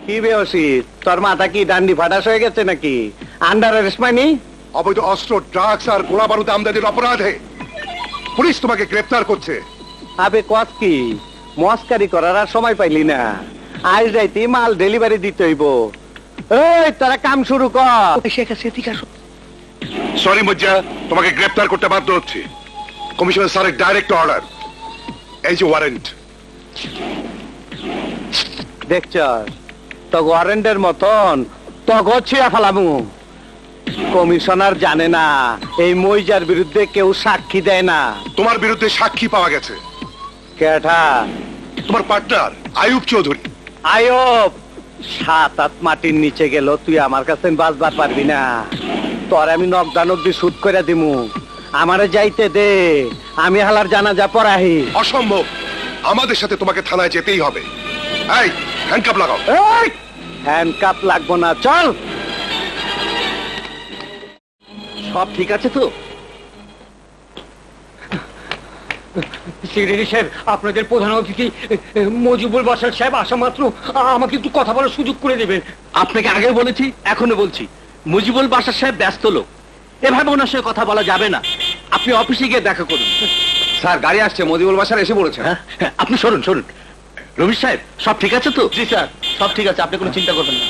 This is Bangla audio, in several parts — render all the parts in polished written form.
কি বেহসি, তোর মাথা কি ডান্ডি ফাটাস হয়ে গেছে নাকি? আন্ডার অ্যারেস্ট মানে? অবৈধ অস্ত্র, ড্রাগস আর গোলা বারুদ আমদানির অপরাধে পুলিশ তোমাকে গ্রেফতার করছে। আবে কত কি মস্কারি করার আর সময় পাইলি না। আজ রাইতে মাল ডেলিভারি দিতে হইব। এই তোরা কাম শুরু কর। সরি মজ্জা, তোমাকে গ্রেফতার করতে বাধ্য হচ্ছে। কমিশনার স্যারের ডাইরেক্ট অর্ডার, এই যে ওয়ারেন্ট। দেখছ তো ওয়ারেন্টের মতন তগো ছিয়া ফেলামু। কমিশনার জানে না এই মইজার বিরুদ্ধে কেউ সাক্ষী দেয় না। তোমার বিরুদ্ধে সাক্ষী পাওয়া গেছে। কেঠা? তোমার পার্টনার আয়ুব চৌধুরী। আয়ব 7-8 মাটির নিচে গেল, তুই আমার কাছে বাঁচবার পারবি না। তোর আমি নকদানক শুট করে দিমু। আমারে যাইতে দে, আমি হালার জানাজা পড়াহি। অসম্ভব, আমাদের সাথে তোমাকে থানায় যেতেই হবে। এই হ্যান্ডকাপ লাগাও। হ্যান্ডকাপ লাগবো না, চল। সব ঠিক আছে তো? সেক্রেটারি সাহেব, আপনাদের প্রধান অতিথি মজিবুল বাশার সাহেব আসা মাত্র আমাকে একটু কথা বলার সুযোগ করে দেবেন। আপনাকে আগে বলেছি, এখনো বলছি, মুজিবুল বাশার সাহেব ব্যস্ত লোক, এভাবে ওনার সঙ্গে কথা বলা যাবে না। আপনি অফিসে গিয়ে দেখা করুন। স্যার গাড়ি আসছে, মজিবুল বাশার এসে পড়েছে। হ্যাঁ, আপনি সরুন সরুন। রমেশ সাহেব, সব ঠিক আছে তো? জি স্যার, সব ঠিক আছে, আপনি কোনো চিন্তা করবেন না।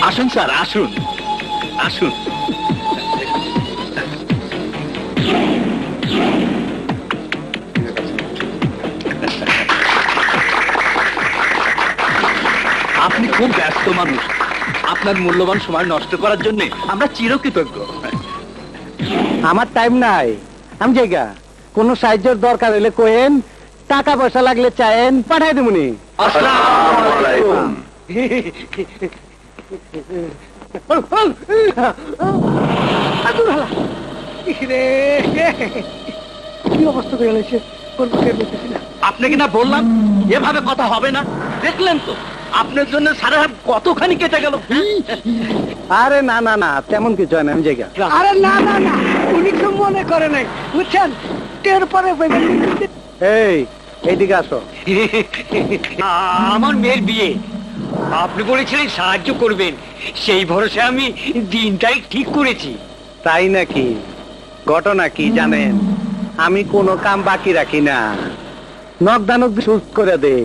আসুন স্যার, আসুন আসুন। আপনি খুব ব্যস্ত মানুষ, আপনার মূল্যবান সময় নষ্ট করার জন্য আমরা চিরকৃতজ্ঞ। আমার টাইম নাই, আমি জায়গা। কোন সাহায্যের দরকার হলে কোয়েন, টাকা পয়সা লাগলে চায়েন, পাঠাই দেবনি। আসসালামু আলাইকুম। কি অবস্থা হয়ে গেছে? আপনাকে না বললাম এভাবে কথা হবে না? দেখলেন তো আপনার জন্য সারা রাত কতখানি কেটে গেল। আরে না না না, তেমন কিছু হয় না, আমি জায়গা। আরে না না না, উনি তো মনে করে নাই, বুঝছেন? টের পরে এই এইদিকে আসো। আমার মেয়ের বিয়ে, আপনি বলেছিলেন সাহায্য করবেন, সেই ভরসা আমি দিনটাই ঠিক করেছি। তাই নাকি? ঘটনা কি জানেন, আমি কোনো কাম বাকি রাখি না, নকদানক সুদ করে দে।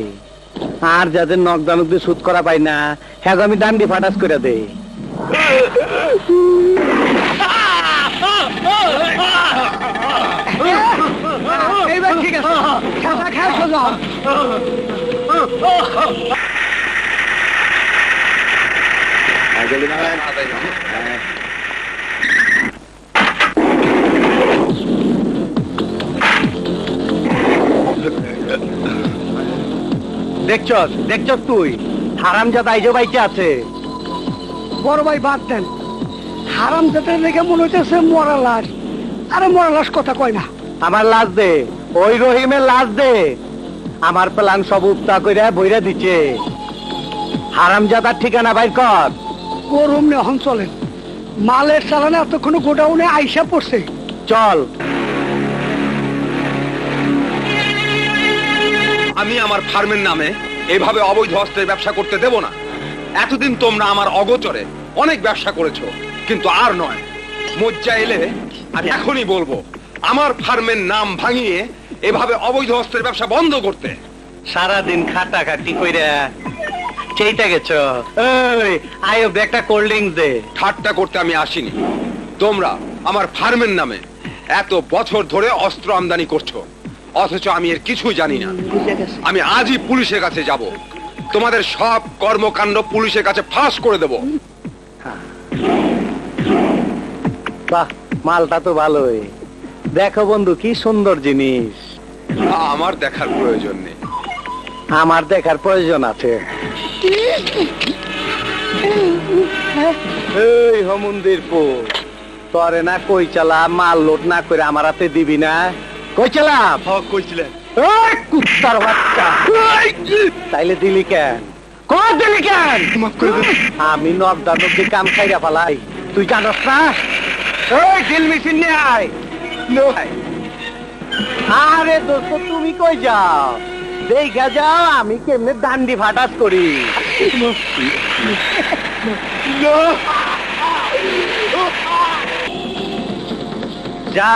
আর যাদের নকদানক দিয়ে সুদ করা পাই না, হ্যাঁ আমি ডান্ডি ফাটাস করে দে। এইবার ঠিক আছে, খাতা খায় সোজা। দেখছস দেখছস তুই, হারামজাদা আইজো বাইকে আছে। বড় ভাই বাদ দেন, হারাম যাতে লেগে মনে হইতেছে মরা লাশ। আরে মরা লাশ কথা কয় না। আমার লাশ দে, ওই রহিমের লাশ দে। আমার প্ল্যান সব উপতা কইরা বইরা দিচ্ছে। হারামজাদার ঠিকানা বাইর কর। গরম এখন চলেন, মালের চালানে এতক্ষণ গোডাউনে আইসা পড়ছে। চল। আমি আমার ফার্মের নামে এভাবে অবৈধ অস্ত্রের ব্যবসা করতে দেব না। এতদিন তোমরা আমার অগোচরে অনেক ব্যবসা করেছো, কিন্তু আর নয়। মজ্জা এলে আমি এখনই বলবো আমার ফার্মের নাম ভাঙিয়ে এভাবে অবৈধ অস্ত্রের ব্যবসা বন্ধ করতে। সারাদিন খাটাখাটি কইরা সেইটা গেছ। ওই আয়ব একটা কোল্ড ড্রিঙ্কস দে। ঠাট্টা করতে আমি আসিনি। তোমরা আমার ফার্মের নামে এত বছর ধরে অস্ত্র আমদানি করছো, অথচ আমি এর কিছুই জানি না। আমি আজই পুলিশের কাছে যাব, তোমাদের সব কর্মকাণ্ড পুলিশের কাছে ফাঁস করে দেব। বাহ, মালটা তো ভালোই। দেখো বন্ধু, কি সুন্দর জিনিস। আমার দেখার প্রয়োজন নেই। আমার দেখার প্রয়োজন আছে। এই হমুন্দির পো, তরে না কই চালা মাল লোড না করে আমার হাতে দিবি না? কই চালা কইছিলেন কুত্তার বাচ্চা, তাইলে দিলি কেন? কর দিলি কেন? আমি নকদা নকদি কাম খাইরা ফেলাই, তুই জানস না? ওই ড্রিল মেশিন নিয়ে আয়। আরে দোস্ত তুমি কই যাও? দেখা যাও আমি কেমনে ডান্ডি ফাটাস করি। যা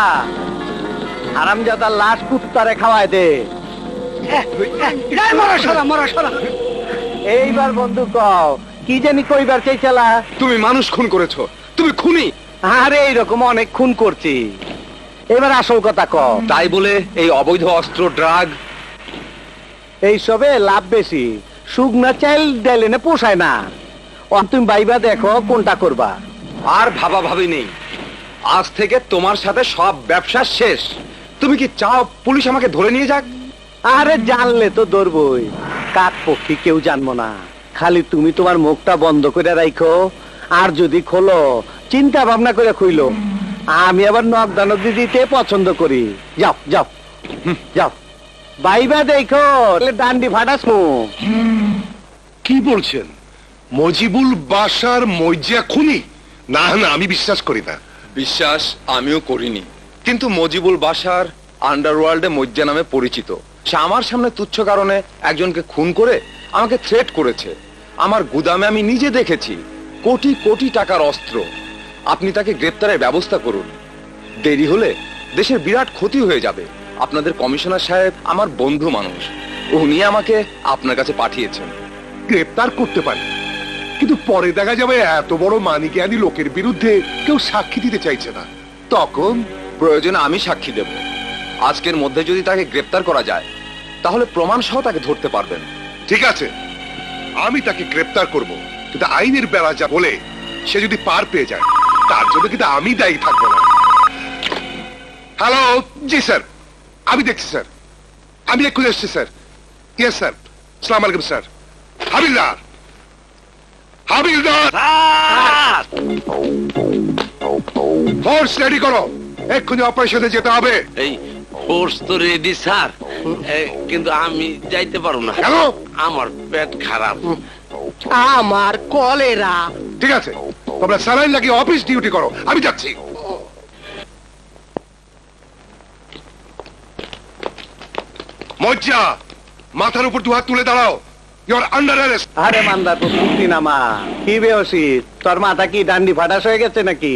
হারামজাদার লাশ কুত্তারে খাওয়ায় দে। মরা সরা। এইবার বন্ধু কও কি জানি কইবার চাইছিলা? তুমি মানুষ খুন করেছো, তুমি খুনি। আরে এইরকম অনেক খুন করছি, এবার আসল কথা কও। তাই বলে এই অবৈধ অস্ত্র, ড্রাগ, এইসবে লাভ বেশি, শুকনা চাইল ডাইলেনে পোষায় না। তুমি বাইবা দেখো কোনটা করবা। আর ভাবা ভাবি নেই, আজ থেকে তোমার সাথে সব ব্যবসা শেষ। তুমি কি চাও পুলিশ আমাকে ধরে নিয়ে যাক? আরে জানলে তো ধরবই, কাক পক্ষী কেউ জানবো না। খালি তুমি তোমার মুখটা বন্ধ করে রাখো, আর যদি খোলো চিন্তা ভাবনা করে খুইলো। আমি আবার নকদানক দিতে পছন্দ করি। যাও যাও যাও, বাইবা দেখো ডান্ডি ফাটাস মু। কি বলছেন? মজিবুল বাসার মজ্জা খুনি? না না, আমি বিশ্বাস করি না। বিশ্বাস আমিও করিনি, কিন্তু মজিবুল বাশার আন্ডারওয়ার্ল্ডে মজ্জা নামে পরিচিত। সে আমার সামনে তুচ্ছ কারণে একজনকে খুন করে আমাকে থ্রেট করেছে। আমার গুদামে আমি নিজে দেখেছি কোটি কোটি টাকার অস্ত্র। আপনি তাকে গ্রেপ্তারের ব্যবস্থা করুন, দেরি হলে দেশের বিরাট ক্ষতি হয়ে যাবে। আপনাদের কমিশনার সাহেব আমার বন্ধু মানুষ, উনি আমাকে আপনার কাছে পাঠিয়েছেন। গ্রেপ্তার করতে পারি, কিন্তু পরে দেখা যাবে এত বড় মানিজ্ঞানী লোকের বিরুদ্ধে কেউ সাক্ষী দিতে চাইছে না, তখন প্রয়োজনে আমি সাক্ষী দেব। আজকের মধ্যে যদি তাকে গ্রেপ্তার করা যায় তাহলে প্রমাণ সহ তাকে ধরতে পারবেন। ঠিক আছে, আমি তাকে গ্রেপ্তার করব, কিন্তু আইনের বেলা যা বলে সে যদি পার পেয়ে যায় তার জন্য কিন্তু আমি দায়ী থাকবো না। হ্যালো, জি স্যার, আমি দেখছি স্যার, আমি এক্ষুনি এসছি স্যার। ইয়েস স্যার, আসসালামু আলাইকুম স্যার। হাবিলদার, হাবিলদার, ফোর্স রেডি করো, এক্ষুনি অপারেশনে যেতে হবে। এই ফোর্স তো রেডি স্যার, কিন্তু আমি যাইতে পারবো না। কেন? আমার পেট খারাপ। আমার কলেরা। ঠিক আছে, তোমরা স্যালাইন লাগিয়ে অফিস ডিউটি করো, আমি যাচ্ছি। মজ্জা, মাথার উপর দুহাত তুলে দাঁড়াও, ইউ আর আন্ডার অ্যারেস্ট। আরে মান্দার পুষ্টি নামা, কি বেহসি, তোর মাথা কি ডান্ডি ফাটাস হয়ে গেছে নাকি?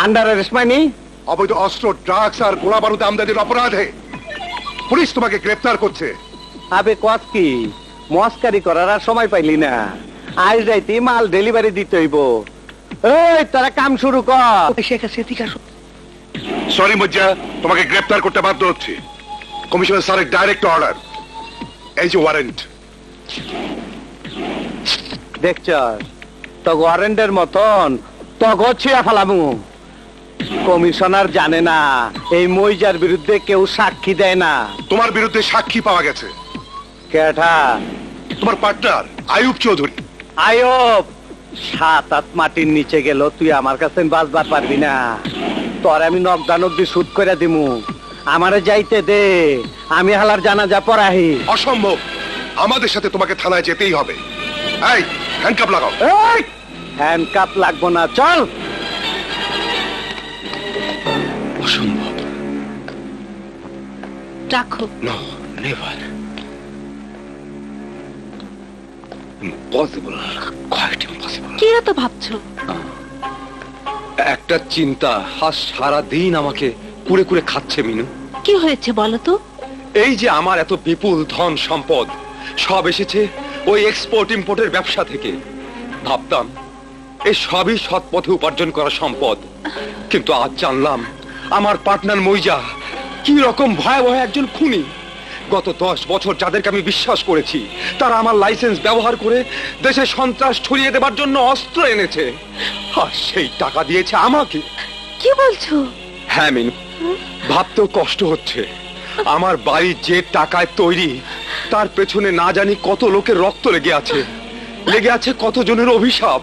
আন্ডার অ্যারেস্ট মানি? অবৈধ অস্ত্র, ড্রাগস আর গোলা বারুদ আমদানির অপরাধে পুলিশ তোমাকে গ্রেফতার করছে। আবে কত কি মস্কারি করার আর সময় পাইলি না, আজ রাইতে মাল ডেলিভারি দিতে হইব। এই তোরা কাম শুরু কর। সরি মজ্জা, তোমাকে গ্রেফতার করতে বাধ্য হচ্ছে। কমিশনার স্যারের ডাইরেক্ট অর্ডার, এই যে ওয়ারেন্ট। দেখছ তো ওয়ারেন্টের মতন তগো ছিয়া ফেলামু। কমিশনার জানে না এই মইজার বিরুদ্ধে কেউ সাক্ষী দেয় না। তোমার বিরুদ্ধে সাক্ষী পাওয়া গেছে, কেঠা? তোমার পার্টনার আয়ুব চৌধুরী। আয়ব 7-8 মাটির নিচে গেল, তুই আমার কাছে বাঁচবার পারবি না। তোর আমি নকদানক শুট করে দিমু, আমারে যাইতে দে, আমি হালার জানাজা পড়াহি। অসম্ভব, আমাদের সাথে তোমাকে থানায় যেতেই হবে। এই হ্যান্ডকাপ লাগাও। হ্যান্ডকাপ লাগবো না, চল। অসম্ভব, রাখো। No never, impossible, quite impossible. কি এত ভাবছো? একটা চিন্তা আজ সারা দিন আমাকে কুড়ে কুড়ে খাচ্ছে মিনু। কি হয়েছে বলো তো? এই যে আমার এত বিপুল ধন সম্পদ সব এসেছে ওই এক্সপোর্ট ইম্পোর্টের ব্যবসা থেকে। ভাবতাম এই সবই সৎ পথে উপার্জন করা সম্পদ, কিন্তু আজ জানলাম আমার পার্টনার মইজা কি রকম ভয়াবহ একজন খুনি। গত 10 বছর যাদেরকে আমি বিশ্বাস করেছি তারা আমার লাইসেন্স ব্যবহার করে দেশে সন্ত্রাস ছড়িয়ে দেবার জন্য অস্ত্র এনেছে, আর সেই টাকা দিয়েছে আমাকে। কি বলছো? হ্যাঁ মিনু, ভাবতেও কষ্ট হচ্ছে। আমার বাড়ি যে টাকায় তৈরি তার পেছনে না জানি কত লোকের রক্ত লেগে আছে, লেগে আছে কতজনের অভিশাপ।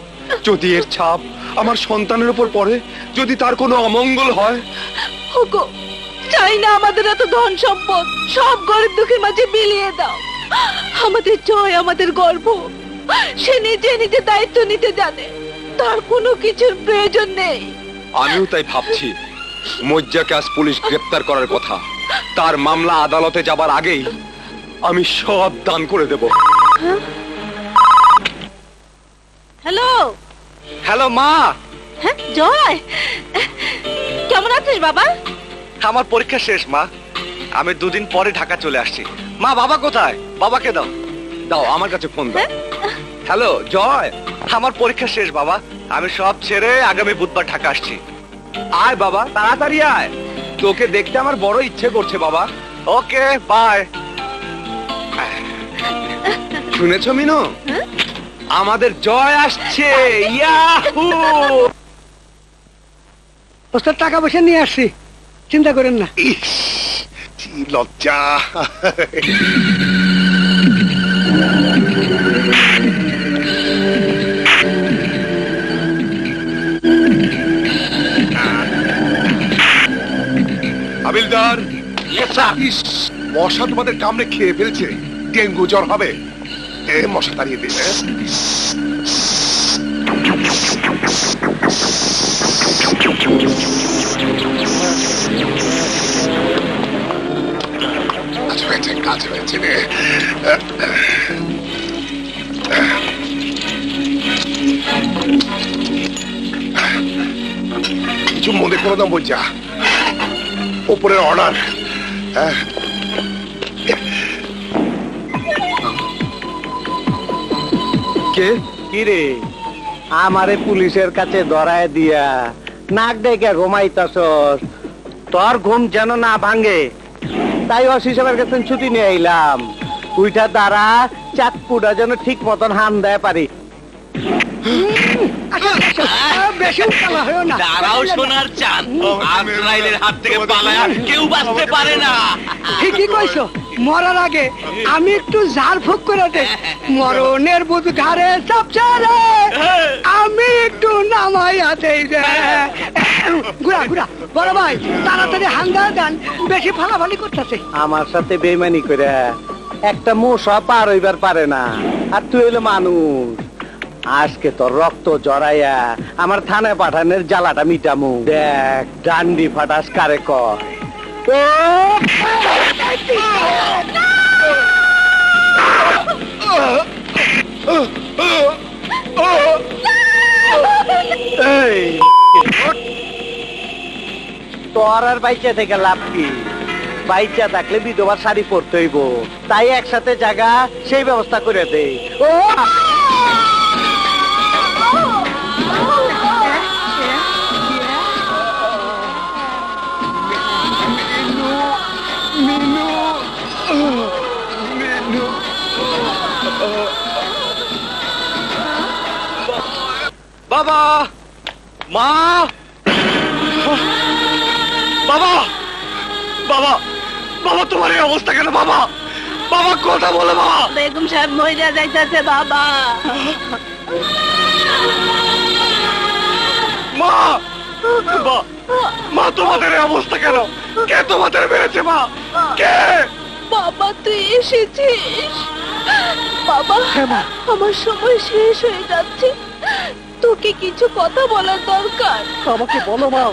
যদি এর ছাপ আমার সন্তানের উপর পড়ে, যদি তার কোনো অমঙ্গল হয়। ওগো, চাই না আমাদের এত ধন সম্পদ, সব গরিব দুঃখের মাঝে বিলিয়ে দাও। আমাদের জয়, আমাদের গর্ব, সে নিজে নিজে দায়িত্ব নিতে জানে, তার কোনো কিছুর প্রয়োজন নেই। আমিও তাই ভাবছি, মজ্জাকে আজ পুলিশ গ্রেপ্তার করার কথা। তার মামলা আদালতে যাবার আগেই আমি সব দান করে দেব। হ্যালো। হ্যালো মা, হ্যাঁ জয়, কেমন আছিস বাবা? আমার পরীক্ষা শেষ মা, আমি দুদিন পরে ঢাকা চলে আসছি। মা বাবা কোথায়? বাবাকে দাও। দাও আমার কাছে ফোন দাও। হ্যালো জয়, আমার পরীক্ষা শেষ বাবা, আমি সব ছেড়ে আগামী বুধবার ঢাকা আসছি। আয় বাবা, তাড়াতাড়ি আয়, তোকে দেখতে আমার বড় ইচ্ছে করছে বাবা। Okay bye. শুনেছ মিনু, আমাদের জয় আসছে। ইয়াহু! ওস্তাদ টাকা পয়সা নিয়ে আসছি, চিন্তা করেন না। ইস, কি লজ্জা। হাবিলদার, ইস, মশা তোমাদের কামড়ে খেয়ে ফেলছে, ডেঙ্গু জ্বর হবে। মশা তাড়িয়ে দিন। কাজ হয়েছে রে। কিছু মনে করো না বলছা, ওপরের অর্ডার। কে? কি রে, আমারে পুলিশের কাছে ধরায় দিয়া নাক ডেকে ঘুমাইতাছস? তোর ঘুম যেন না ভাঙে, তাই অস হিসাবের কাছে ছুটি নিয়ে আইলাম। উইটা দ্বারা চাকপুটা যেন ঠিক মতন হান দেয় পারি। বেশি উত্তালা হয়েও না। দাঁড়াও সোনার চাঁদ, আজরাইলের হাত থেকে পালায়া কেউ বাঁচতে পারে না। ঠিকই কইছো, মরার আগে আমি একটু ঝাড় ফুঁক করে দে। মরণের বুধ ঘাড়ে চাপছে রে, আমি একটু নামাইয়া দেই রে। ঘুরা ঘুরা, বড় ভাই তাড়াতাড়ি হান্দা দেন, বেশি ফালাফালি করতেছে। আমার সাথে বেইমানি করে একটা মশা পার হইবার পারে না, আর তুই হইলে মানুষ। আজকে তোর রক্ত জড়াইয়া আমার থানায় পাঠানোর জ্বালাটা মিটামু। দেখ ডান্ডি ফাটাস কারে কয়। এই, তোর আর বাইচা থেকে লাভ কি? বাইচা থাকলে বিধবার শাড়ি পরতে হইব, তাই একসাথে জায়গা সেই ব্যবস্থা করে দে। ও বাবা, মা, বাবা, বাবা, বাবা, তোমার এই অবস্থা কেন বাবা? বাবা কথা বলো বাবা। বেগম সাহেব মহিলা যাইতেছে বাবা। মা, মা, তোমাদের এই অবস্থা কেন? কে তোমাদের মেরেছে মা? কে? বাবা তুই এসেছিস? বাবা আমার সময় শেষ হয়ে যাচ্ছে, তোকে কিছু কথা বলার দরকার। আমাকে বলো মা।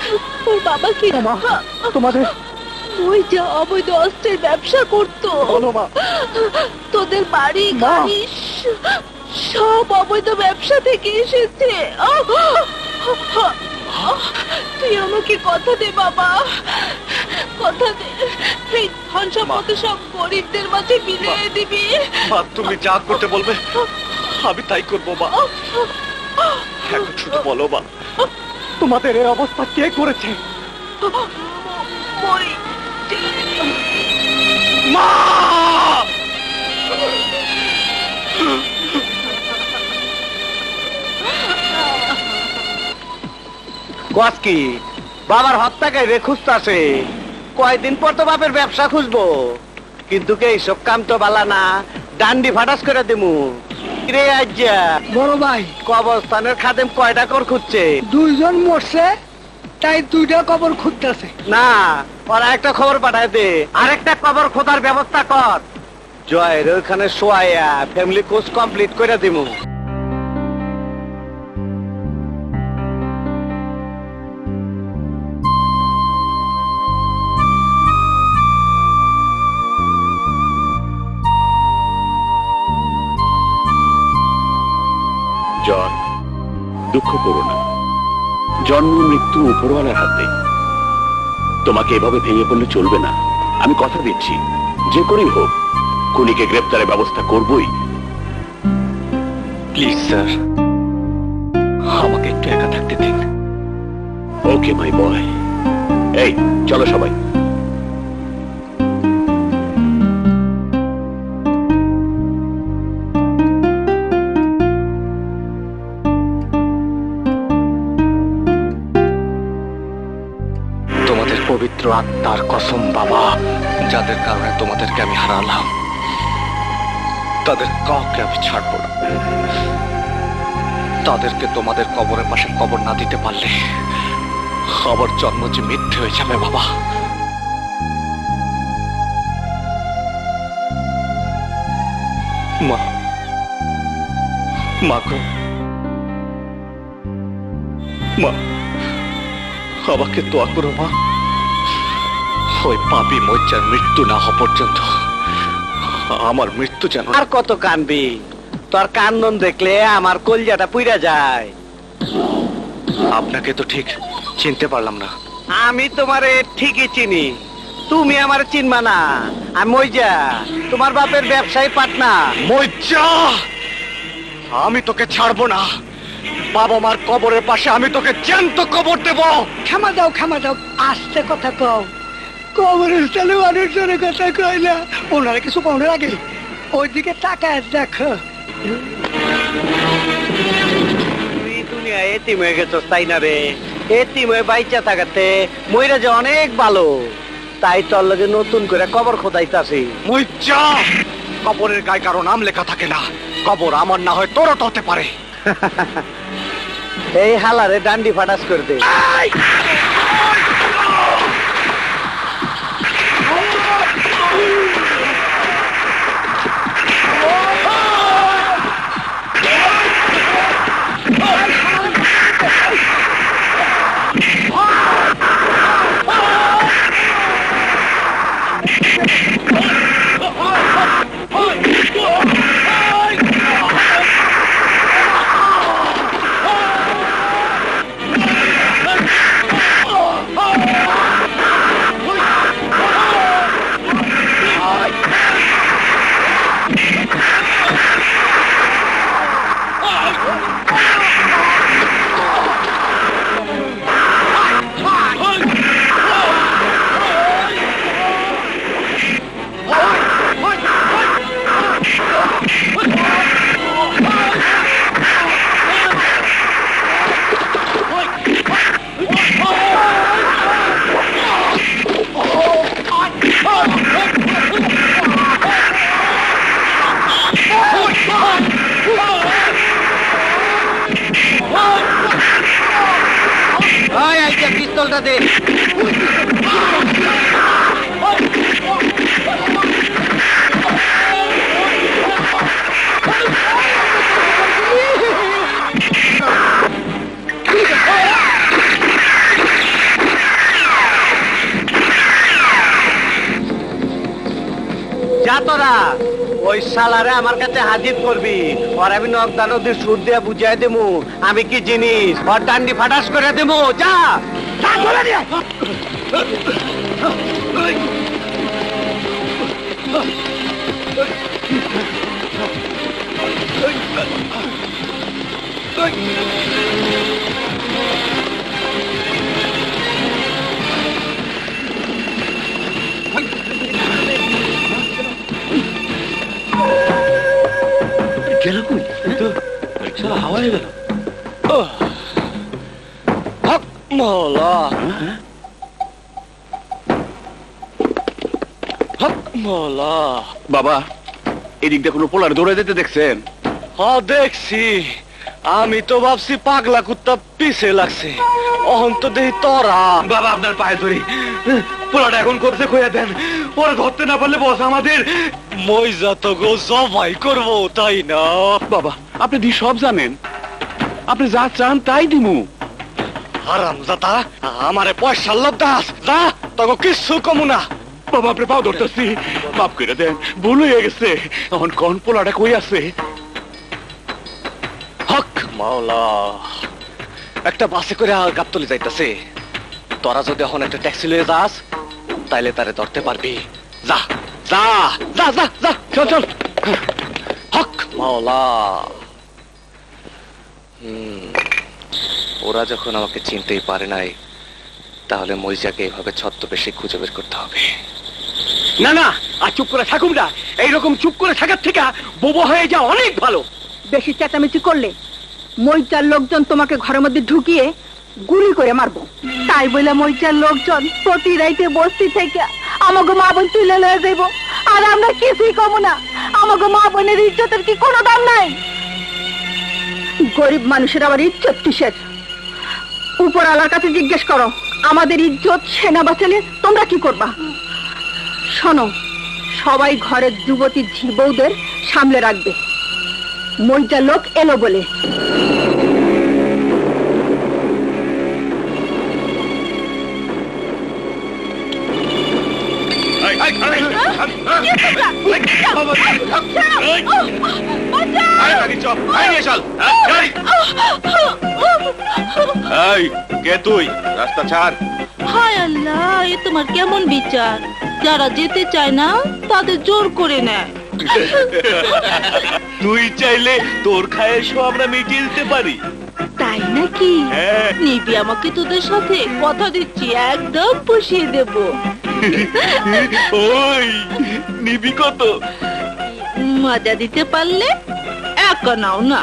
তোর বাবা কি তোমাদের ওই যে অবৈধ অস্ত্রের ব্যবসা করতো, বলো মা। তোদের বাড়ি গাড়ি সব অবৈধ ব্যবসা থেকে এসেছে। তুই আমাকে কথা দে বাবা, কথা দে, এই ধন সম্পদ সব গরিবদের মাঝে বিলিয়ে দিবি। তুমি যা করতে বলবে আমি তাই করবো মা। এখন শুধু বলো মা, তোমাদের এই অবস্থা কে করেছে? মা! কস কি বাবার হত্যাকারী রে খুঁজতাছে? কয়দিন পর তো বাপের ব্যবসা খুঁজবো। কিন্তু কে এইসব কাম তো বালা না, ডান্ডি ফাটাস করে দিমু। রে আজ্জা, বড় ভাই কবরস্থানের খাদেম কয়টা কর খুঁজছে? 2 জন মরছে, তাই 2টা কবর খুঁজতেছে। না, ওরা একটা খবর পাঠায় দে, আরেকটা কবর খোঁজার ব্যবস্থা কর। জয়ের ওখানে শোয়াইয়া ফ্যামিলি কোর্স কমপ্লিট করে দিমু। জন, দুঃখ করো না। জন্ম মৃত্যু উপরওয়ালার হাতে। তোমাকে এভাবে ভেঙে পড়লে চলবে না। আমি কথা দিচ্ছি, যে করেই হোক খুনিকে গ্রেপ্তারের ব্যবস্থা করবই। প্লিজ স্যার, আমাকে একটু একা থাকতে দিন। ওকে মাই বয়। এই চলো সবাই। তোমাদের পবিত্র আত্মার কসম বাবা, যাদের কারণে তোমাদেরকে আমি হারালাম তাদের কাউকে আমি ছাড়বো না। তাদেরকে তোমাদের কবরের পাশে কবর না দিতে পারলে আমার জন্ম যে মিথ্যে হয়ে যাবে বাবা। মা, মা গো, মা, আমাকে দোয়া করো মা। ওই পাপী মজ্জার মৃত্যু না হওয়া পর্যন্ত আমার মৃত্যু যেন। আর কত কানবি? তোর কান্দন দেখলে আমার কলজাটা পুইরা যায়। আপনাকে তো ঠিক চিনতে পারলাম না। আমি তোমারে ঠিকই চিনি, তুমি আমার চিনবা না। আমি মইজা, তোমার বাপের ব্যবসায়ী পাটনা। মজ্জা, আমি তোকে ছাড়বো না। বাবা মার কবরের পাশে আমি তোকে জ্যান্ত কবর দেব। ক্ষমা দাও, আস্তে কথা কও। কবরস্থানে মানুষজনের কথা কয় না, ওনারা কিছু পাওয়ার আগে ওইদিকে তাকায় দেখো। তুই দুনিয়া এতিম হয়ে গেছস তাই না রে? এতিম হয়ে বাইচা থাকাতে মইরা যে অনেক ভালো, তাই তোর লগে নতুন করে কবর খোদাইতাছি। মজ্জা, কবরের গায়ে কারো নাম লেখা থাকে না। কবর আমার না হয় তোরও তো হতে পারে। এই হালারে ডান্ডি ফাটাস করে দে। পিস্তলটা দে। যা তোরা ওই শালারে আমার কাছে হাজির করবি, আর আমি নগদা নদীর সুর দিয়ে বুঝাই দেবো আমি কি জিনিস, ওর ডান্ডি ফাটাস করে দেবো। যা গেল কই? শালা হাওয়ায় গেল। হক মওলা, হক মাওলা। বাবা এদিক দিয়ে কোনো পোলার দৌড়ে যেতে দেখছেন? দেখছি, আমি তো ভাবছি পাগলা কুত্তা পিছে লাগছে, অহন তো দেখি তোরা। বাবা আপনার পায়ে ধরি, পোলাটা এখন করতে কইয়া দেন, ওরা ধরতে না পারলে বস আমাদের। মইজা তো গো জবাই করবো, তাই না? বাবা আপনি দি সব জানেন, আপনি যা চান তাই দিমু। হারাম জাতা, আমারে পয়সার লোভ দাস, যা তোকে কিচ্ছু কমু না। বাবা আপনি পাও ধরতেছি, মাফ করে দেন, ভুল হয়ে গেছে। এখন কোন পোলাটা কই আছে? হক মাওলা, একটা বাসে করে গাবতলি যাইতাছে, তোরা যদি এখন একটা ট্যাক্সি লয়ে যাস তাইলে তারে ধরতে পারবি। যা যা যা যা যা, চল চল। হক মাওলা। ওরা যখন আমাকে চিনতেই পারে নাই, তাহলে মইজাকে এইভাবে ছদ্মবেশে খুঁজে বের করতে হবে। না না, আর চুপ করে থাকুন না, এইরকম চুপ করে থাকার থেকে বোবা হয়ে যাওয়া অনেক ভালো। বেশি চেঁচামেচি করলে মইচার লোকজন তোমাকে ঘরের মধ্যে ঢুকিয়ে গুলি করে মারবো। তাই বলে মইচার লোকজন প্রতি রাইতে বস্তি থেকে আমাকে মা বোন তুলে লয়ে যাইব, আর আমরা কিছুই কমো না। আমাকে মা বোনের ইজ্জতের কি কোনো দাম নাই? গরিব মানুষের আবার ইজ্জত কিসের? উপরওয়ালার কাছে জিজ্ঞেস করো, আমাদের ইজ্জত সেনা বাঁচালে তোমরা কি করবা? শোনো, সবাই ঘরের যুবতী ঝি বউদের সামলে রাখবে। মইটা লোক এলো বলে। কে তুই? রাস্তা ছাড়। হায় আল্লাহ, এ তোমার কেমন বিচার? যারা যেতে চায় না তাদের জোর করে নেয়। তুই চাইলে তোর খায়েশও আমরা মিটিয়ে দিতে পারি। তাই নাকি? নিবি আমাকে তোদের সাথে? কথা দিচ্ছি, একদম পুষিয়ে দেব। ওই নিবি কত? মজা দিতে পারলে একা নাও না।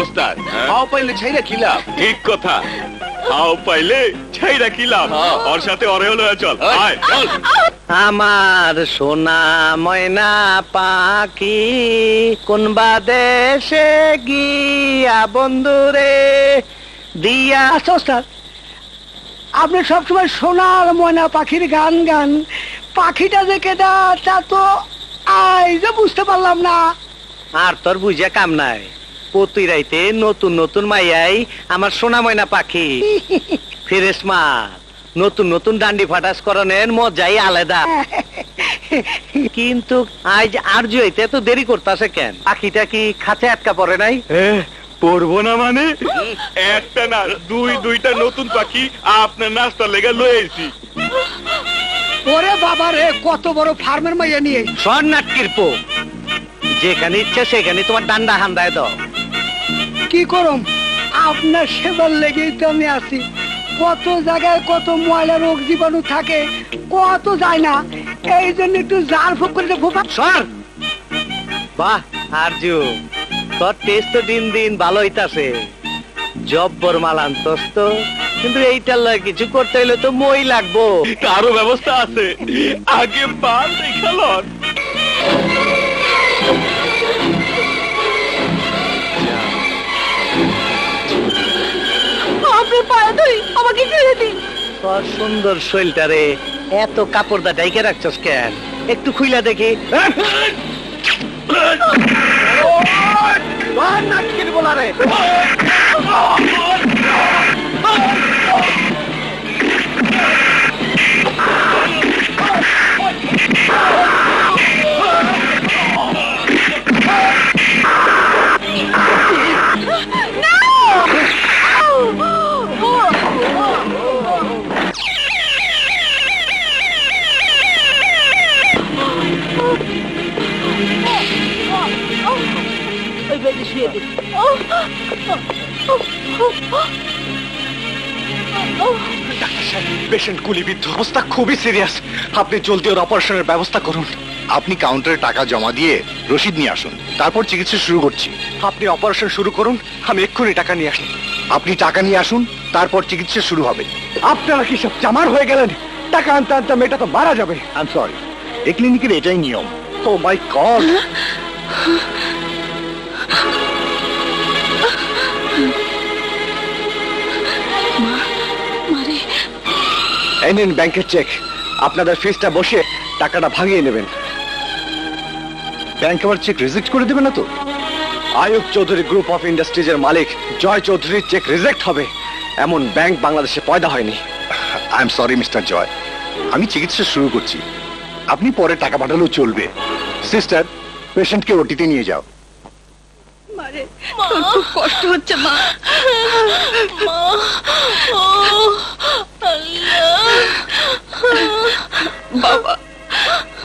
ওস্তাদ হাও পাইলে ছাইরা খিলাম। ঠিক কথা, হাও পাইলে ছাইরা খিলাম। ওর সাথে ওরে হলো, চল আয় চল। আমার সোনা ময়না পাখি কোনবা দেশে গিয়া বন্ধুরে দিয়া। ওস্তাদ, আপনি সবসময় সোনার ময়না পাখির গান গান, পাখিটা যে কেটা তা তো আইজে বুঝতে পারলাম না। আর তোর বুঝে কাম নাই, প্রতি রাইতে নতুন নতুন মাইয়াই আমার সোনা ময়না পাখি। ফিরেস মা, নতুন নতুন ডান্ডি ফাটাস করনের মজাই আলাদা। কিন্তু আজ আর জইতে তো দেরি করতেছে কেন? পাখিটা কি খাঁচে আটকা পড়ে নাই? পড়বো না মানে? একটা না দুইটা নতুন পাখি আপনার নাস্তা লেগে লয়েছি। ওরে বাবা রে, কত বড় ফার্মের মাইয়া নিয়ে। শোন নাটকির পো, যেখানে ইচ্ছা সেখানে তোমার ডান্ডা হান্দায় দাও। কি করম, আপনার সেবার লেগেই তো আমি আছি। কত জায়গায় কত ময়লা রোগ জীবাণু থাকে, কত যায় না। এই জন্য একটু জাল ফুক করে ফুফা। সর। বাহ আরজু, তোর টেস্ট তো দিন দিন ভালো হইতাছে, জব্বর মাল আনতস তো। কিন্তু এইটার লয় কিছু করতে হইলে তো মই লাগবো। কারো ব্যবস্থা আছে, আগে পাল দেখালন। আপনার পায়ে ধরি, আমাকে ছেড়ে দিন। তোর সুন্দর শৈলটারে এত কাপড়দা ডাইকে রাখছস কেন? একটু খুইলা দেখি। নাটকির বলারে ওই বেডে শুয়ে দিন। পেশেন্ট গুলিবিদ্ধ অবস্থা, খুবই সিরিয়াস। আপনি জলদি ওর অপারেশনের ব্যবস্থা করুন। আপনি কাউন্টারে টাকা জমা দিয়ে রসিদ নিয়ে আসুন, তারপর চিকিৎসা শুরু করছি। আপনি অপারেশন শুরু করুন, আমি এক্ষুনি টাকা নিয়ে আসি। আপনি টাকা নিয়ে আসুন, তারপর চিকিৎসা শুরু হবে। আপনারা কি সব জামার হয়ে গেলেন? টাকা আনতে আনতে মেয়েটা তো মারা যাবে। আই এম সরি, এই ক্লিনিকের এটাই নিয়ম। ও মাই গড, এই নিন ব্যাংকের চেক। আপনাদের ফিসটা বসে টাকাটা ভাঙিয়ে নেবেন। ব্যাংক আবার চেক রিজেক্ট করে দেবে না তো? আয়ুব চৌধুরী গ্রুপ অফ ইন্ডাস্ট্রিজের মালিক জয় চৌধুরীর চেক রিজেক্ট হবে এমন ব্যাংক বাংলাদেশে পয়দা হয়নি। আই এম সরি মিস্টার জয়, আমি চিকিৎসা শুরু করছি, আপনি পরে টাকা পাঠালেও চলবে। সিস্টার, পেশেন্টকে ওটিতে নিয়ে যাও। মারে তোর খুব কষ্ট হচ্ছে মা। বাবা,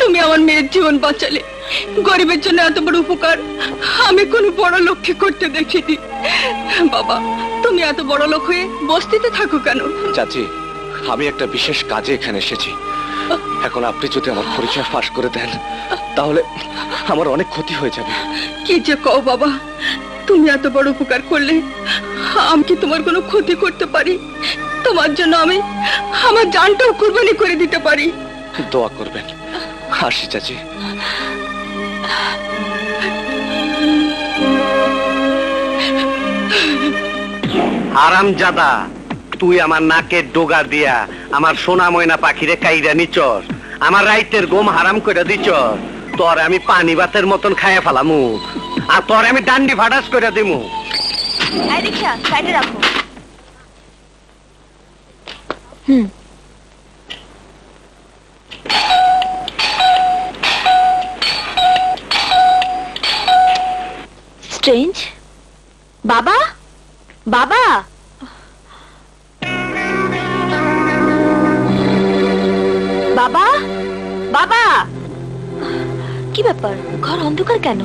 তুমি আমার মেয়ের জীবন বাঁচালে। গরিবের জন্য এত বড় উপকার আমি কোনো বড় লোককে করতে দেখিনি। বাবা, তুমি এত বড় লোক হয়ে বস্তিতে থাকো কেন? চাচি, আমি একটা বিশেষ কাজে এখানে এসেছি। এখন আপনি যদি আমার পরিচয় ফাঁস করে দেন তাহলে আমার অনেক ক্ষতি হয়ে যাবে। কি যে কও বাবা, তুমি এত বড় উপকার করলে আমি কি তোমার কোনো ক্ষতি করতে পারি? তোমার জন্য আমি আমার জানটাও কুরবানি করে দিতে পারি। দোয়া করবেন। আসি চাচি। হারামজাদা, তুই আমার নাকের ডোগা দিয়া আমার সোনা ময়না পাখিরে কাইরা নিচর, আমার রাইতের ঘুম হারাম করে দিচর। তোর আমি পানি ভাতের মতন খাইয়া ফেলামু, আর তোর আমি ডান্ডি ফাটাস করে দিমু। রিক্সা সাইডে রাখো। স্ট্রেঞ্জ। বাবা, বাবা, বাবা, বাবা, কি ব্যাপার? ঘর অন্ধকার কেন?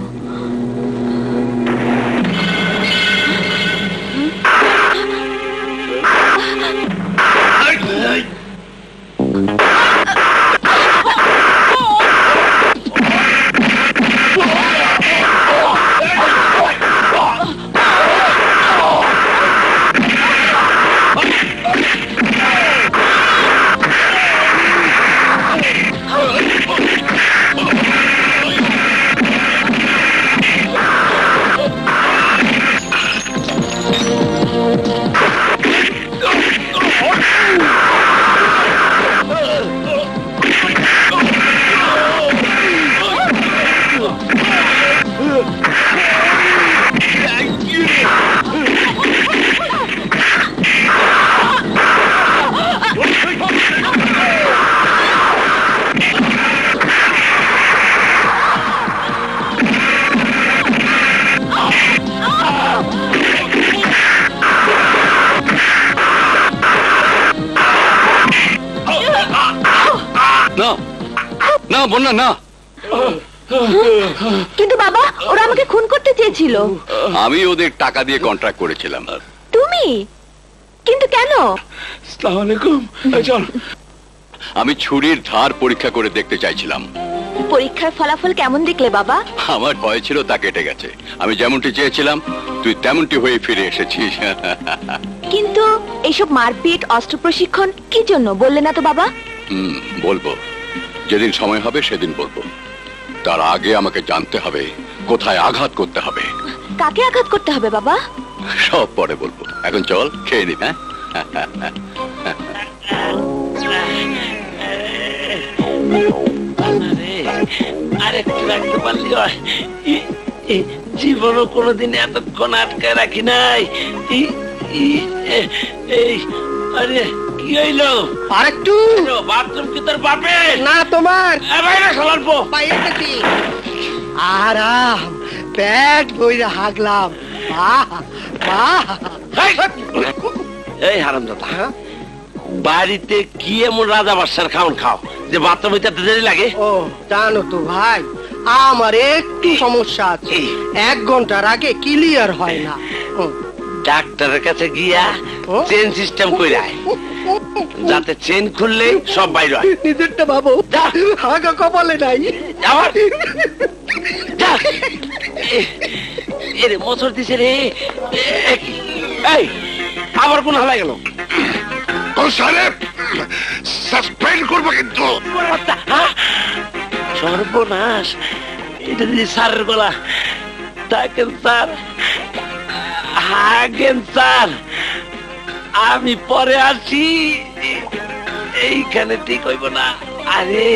না না বন্যা না, কিন্তু বাবা, ওরা আমাকে খুন করতে চেয়েছিল। আমি ওদের টাকা দিয়ে কন্ট্রাক্ট করেছিলাম। তুমি? কিন্তু কেন? আসসালামু আলাইকুম। চল, আমি ছুরির ধার পরীক্ষা করে দেখতে চাইছিলাম। পরীক্ষার ফলাফল কেমন দেখলে বাবা? আমার ভয় ছিল তা কেটে গেছে। আমি যেমনটি চেয়েছিলাম তুই তেমনটি হয়ে ফিরে এসেছিস। কিন্তু এইসব মারপিট, অস্ত্র প্রশিক্ষণ কি জন্য বললে না তো বাবা? বলবো, যেদিন সময় হবে সেদিন বলবো। তার আগে আমাকে জানতে হবে কোথায় আঘাত করতে হবে। কাকে আঘাত করতে হবে বাবা? সব পরে বলবো, এখন চল খেয়ে নি। হ্যাঁ, আরেকটু রাখতে পারলি হয়। জীবনও কোনোদিন এতক্ষণ আটকে রাখি নাই। এই আরে কি হইলো? আরেকটু বাথরুম কি তোর বাপে না তোমার? বাইরে সলাল্প আরাম, পেট বইরা হাগলাম। এই হারামজাদা, বাড়িতে কি এমন রাজা বাদশার খাওন খাও যে বাথরুমে যেতে দেরি লাগে? ও জানো তো ভাই, আমার একটু সমস্যা আছে, 1 ঘন্টার আগে ক্লিয়ার হয় না। ডাক্তারের কাছে গিয়া চেন সিস্টেম কইরা আয়, যাতে চেন খুললে সব বাইরে হয়। নিজেরটা ভাবো, আগা কপালে নাই। আবার এরে মোচর দিছে রে। এই আবার কোন হালাই গেল? সাহেব সাসপেন্ড করবো কিন্তু। সর্বনাশ, এটা দিয়ে স্যারের গলা। থাকেন স্যার, হাগেন স্যার, আমি পরে আসি। এইখানে ঠিক হইব না। আরে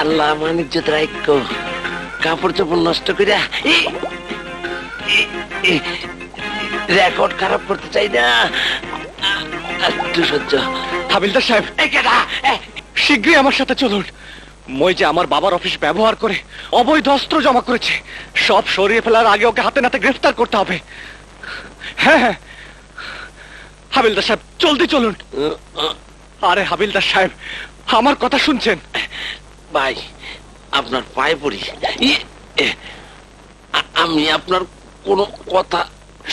আল্লাহ মানিজ্য রাইক্য, কাপড় চোপড় নষ্ট করিয়া রেকর্ড খারাপ করতে চাই না। একটু সহ্য। হাবিলদার সাহেব, শীঘ্রই আমার সাথে চলুন। মই যে আমার বাবার অফিস ব্যবহার করে অবৈধ অস্ত্র জমা করেছে, সব সরিয়ে ফেলার আগে ওকে হাতে নাতে গ্রেফতার করতে হবে। হ্যাঁ হ্যাঁ হাবিলদার সাহেব, জলদি চলুন। আরে হাবিলদার সাহেব, আমার কথা শুনছেন? ভাই, আপনার পায়ে পড়ি। আমি আপনার কোনো কথা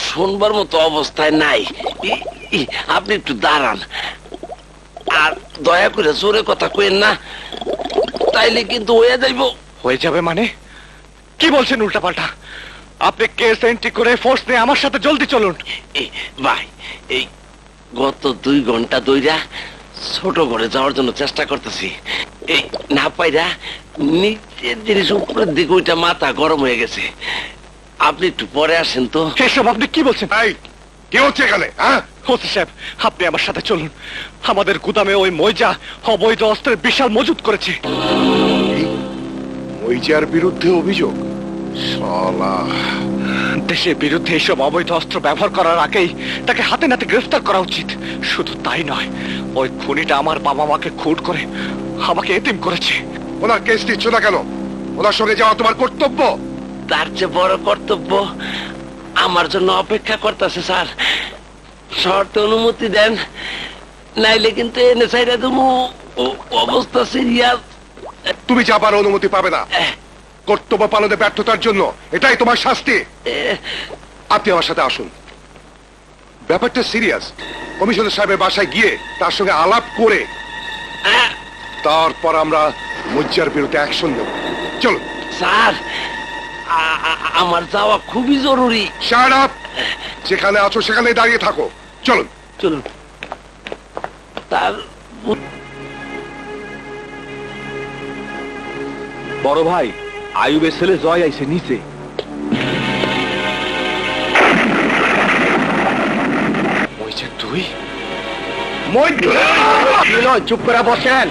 শুনবার মতো অবস্থায় নাই। আপনি একটু দাঁড়ান, আর দয়া করে জোরে কথা কইেন না, তাইলে কিন্তু হয়ে যাইব। হয়ে যাবে মানে? কি বলছেন উল্টাপাল্টা? আপনি কেস এন্ট্রি করে ফোর্স নিয়ে আমার সাথে জলদি চলুন। ভাই, এই গত 2 ঘন্টা ধইরা ছোট ঘরে যাওয়ার জন্য চেষ্টা করতেছি, এই না পাইরা নিচের জিনিস উপরের দিকে ওইটা মাথা গরম হয়ে গেছে। আপনি একটু পরে আসেন তো। এসব আপনি কি বলছেন? কি হচ্ছে এখানে? ওসি সাহেব, আপনি আমার সাথে চলুন। আমাদের গুদামে ওই মইজা অবৈধ অস্ত্রের বিশাল মজুত করেছে। মইজার বিরুদ্ধে অভিযোগ? শালা, দেশের বিরুদ্ধে এসব অবৈধ অস্ত্র ব্যবহার করার আগেই তাকে হাতে নাতে গ্রেফতার করা উচিত। শুধু তাই নয়, ওই খুনিটা আমার বাবা মাকে খুন করে আমাকে এতিম করেছে। ওনার কেস দিচ্ছ না কেন? ওনার সঙ্গে যাওয়া তোমার কর্তব্য। তার চেয়ে বড় কর্তব্য আমার জন্য অপেক্ষা করতেছে স্যার। শর্ত অনুমতি দেন, নাইলে কিন্তু এনে সাইরা দেবো। অবস্থা সিরিয়াস। তুমি যাবার অনুমতি পাবে না। কর্তব্য পালনে ব্যর্থতার জন্য এটাই তোমার শাস্তি। আপনি আমার সাথে আসুন। ব্যাপারটা সিরিয়াস। কমিশনার সাহেবের বাসায় গিয়ে তার সঙ্গে আলাপ করে তারপর আমরা মজ্জার বিরুদ্ধে অ্যাকশন নেব। চলো স্যার, আমার যাওয়া খুবই জরুরি। Shut up! যেখানে আছো সেখানে দাঁড়িয়ে থাকো। চলুন চলুন। তার বড় ভাই, আয়ুবের ছেলে জয় আইছে নিচে। মইজা তুই? চুপ করে বসেন।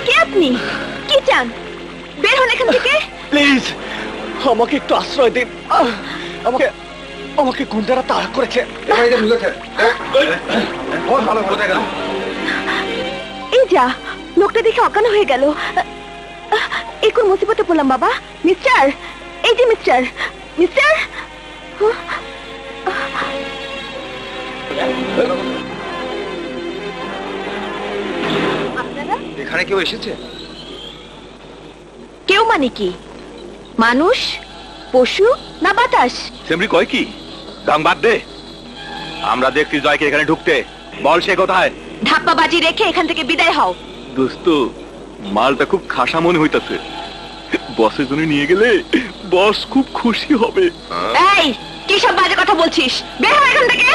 কে আপনি? কি চান? বের হন এখান থেকে। প্লিজ আমাকে একটু আশ্রয় দিন। আমাকে আমাকে গুন্ডারা তাড়া করেছে। এই যা, লোকটা দেখে অজ্ঞান হয়ে গেল। এই কোন মুসিবতে পড়লাম বাবা। মিস্টার, এই যে মিস্টার, মিস্টার। এখানে কেউ এসেছে? কেউ মানে কি? মানুষ, পশু না বাতাস? সেমরি কয় কি? গাং বাদ দে। আমরা দেখছি জয়কে এখানে ঢুকতে। বল সে কোথায়? ধাপ্পাবাজি রেখে এখান থেকে বিদায় হও। দোস্ত, মালটা খুব খাসা মনে হইতাছে। বসের জন্য নিয়ে গেলে বস খুব খুশি হবে। এই, কি সব বাজে কথা বলছিস? বের হও এখান থেকে।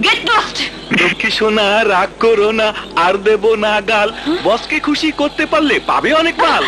Get lost. লক্ষ্মী সোনা, রাগ করো না, আর দেব না গাল। বসকে খুশি করতে পারলে পাবে অনেক মাল।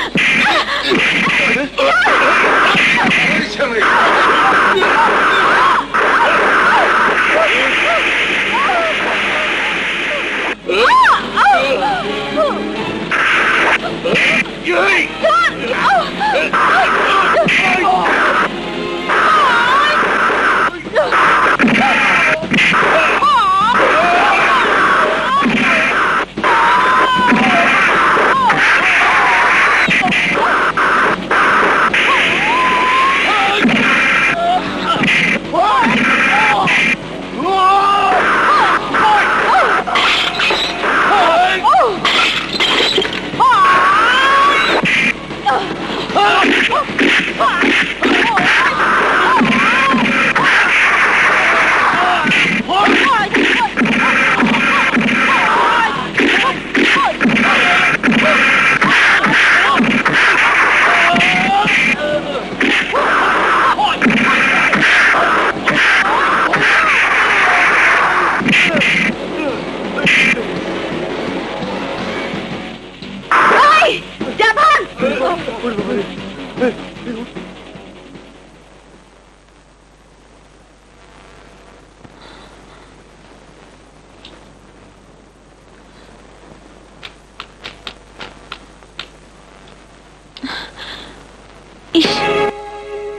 ইস,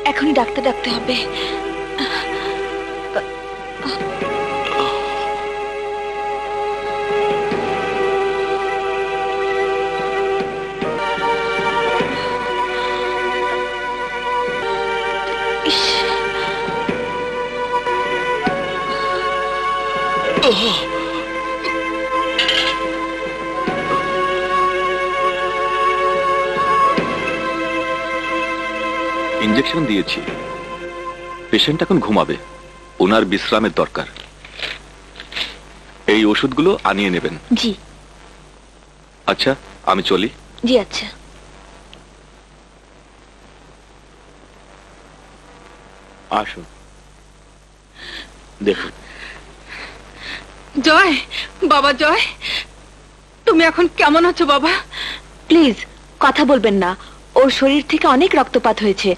এখনই ডাক্তার ডাকতে হবে। ইস, ইঞ্জেকশন দিয়েছি, পেশেন্ট এখন ঘুমাবে, ওনার বিশ্রামের দরকার। এই ওষুধগুলো আনিয়ে নেবেন। জি আচ্ছা, আমি চলি। জি আচ্ছা। আসুন, দেখুন। জয়, বাবা জয়, তুমি এখন কেমন আছো বাবা? প্লিজ কথা বলবেন না, ওর শরীর থেকে অনেক রক্তপাত হয়েছে,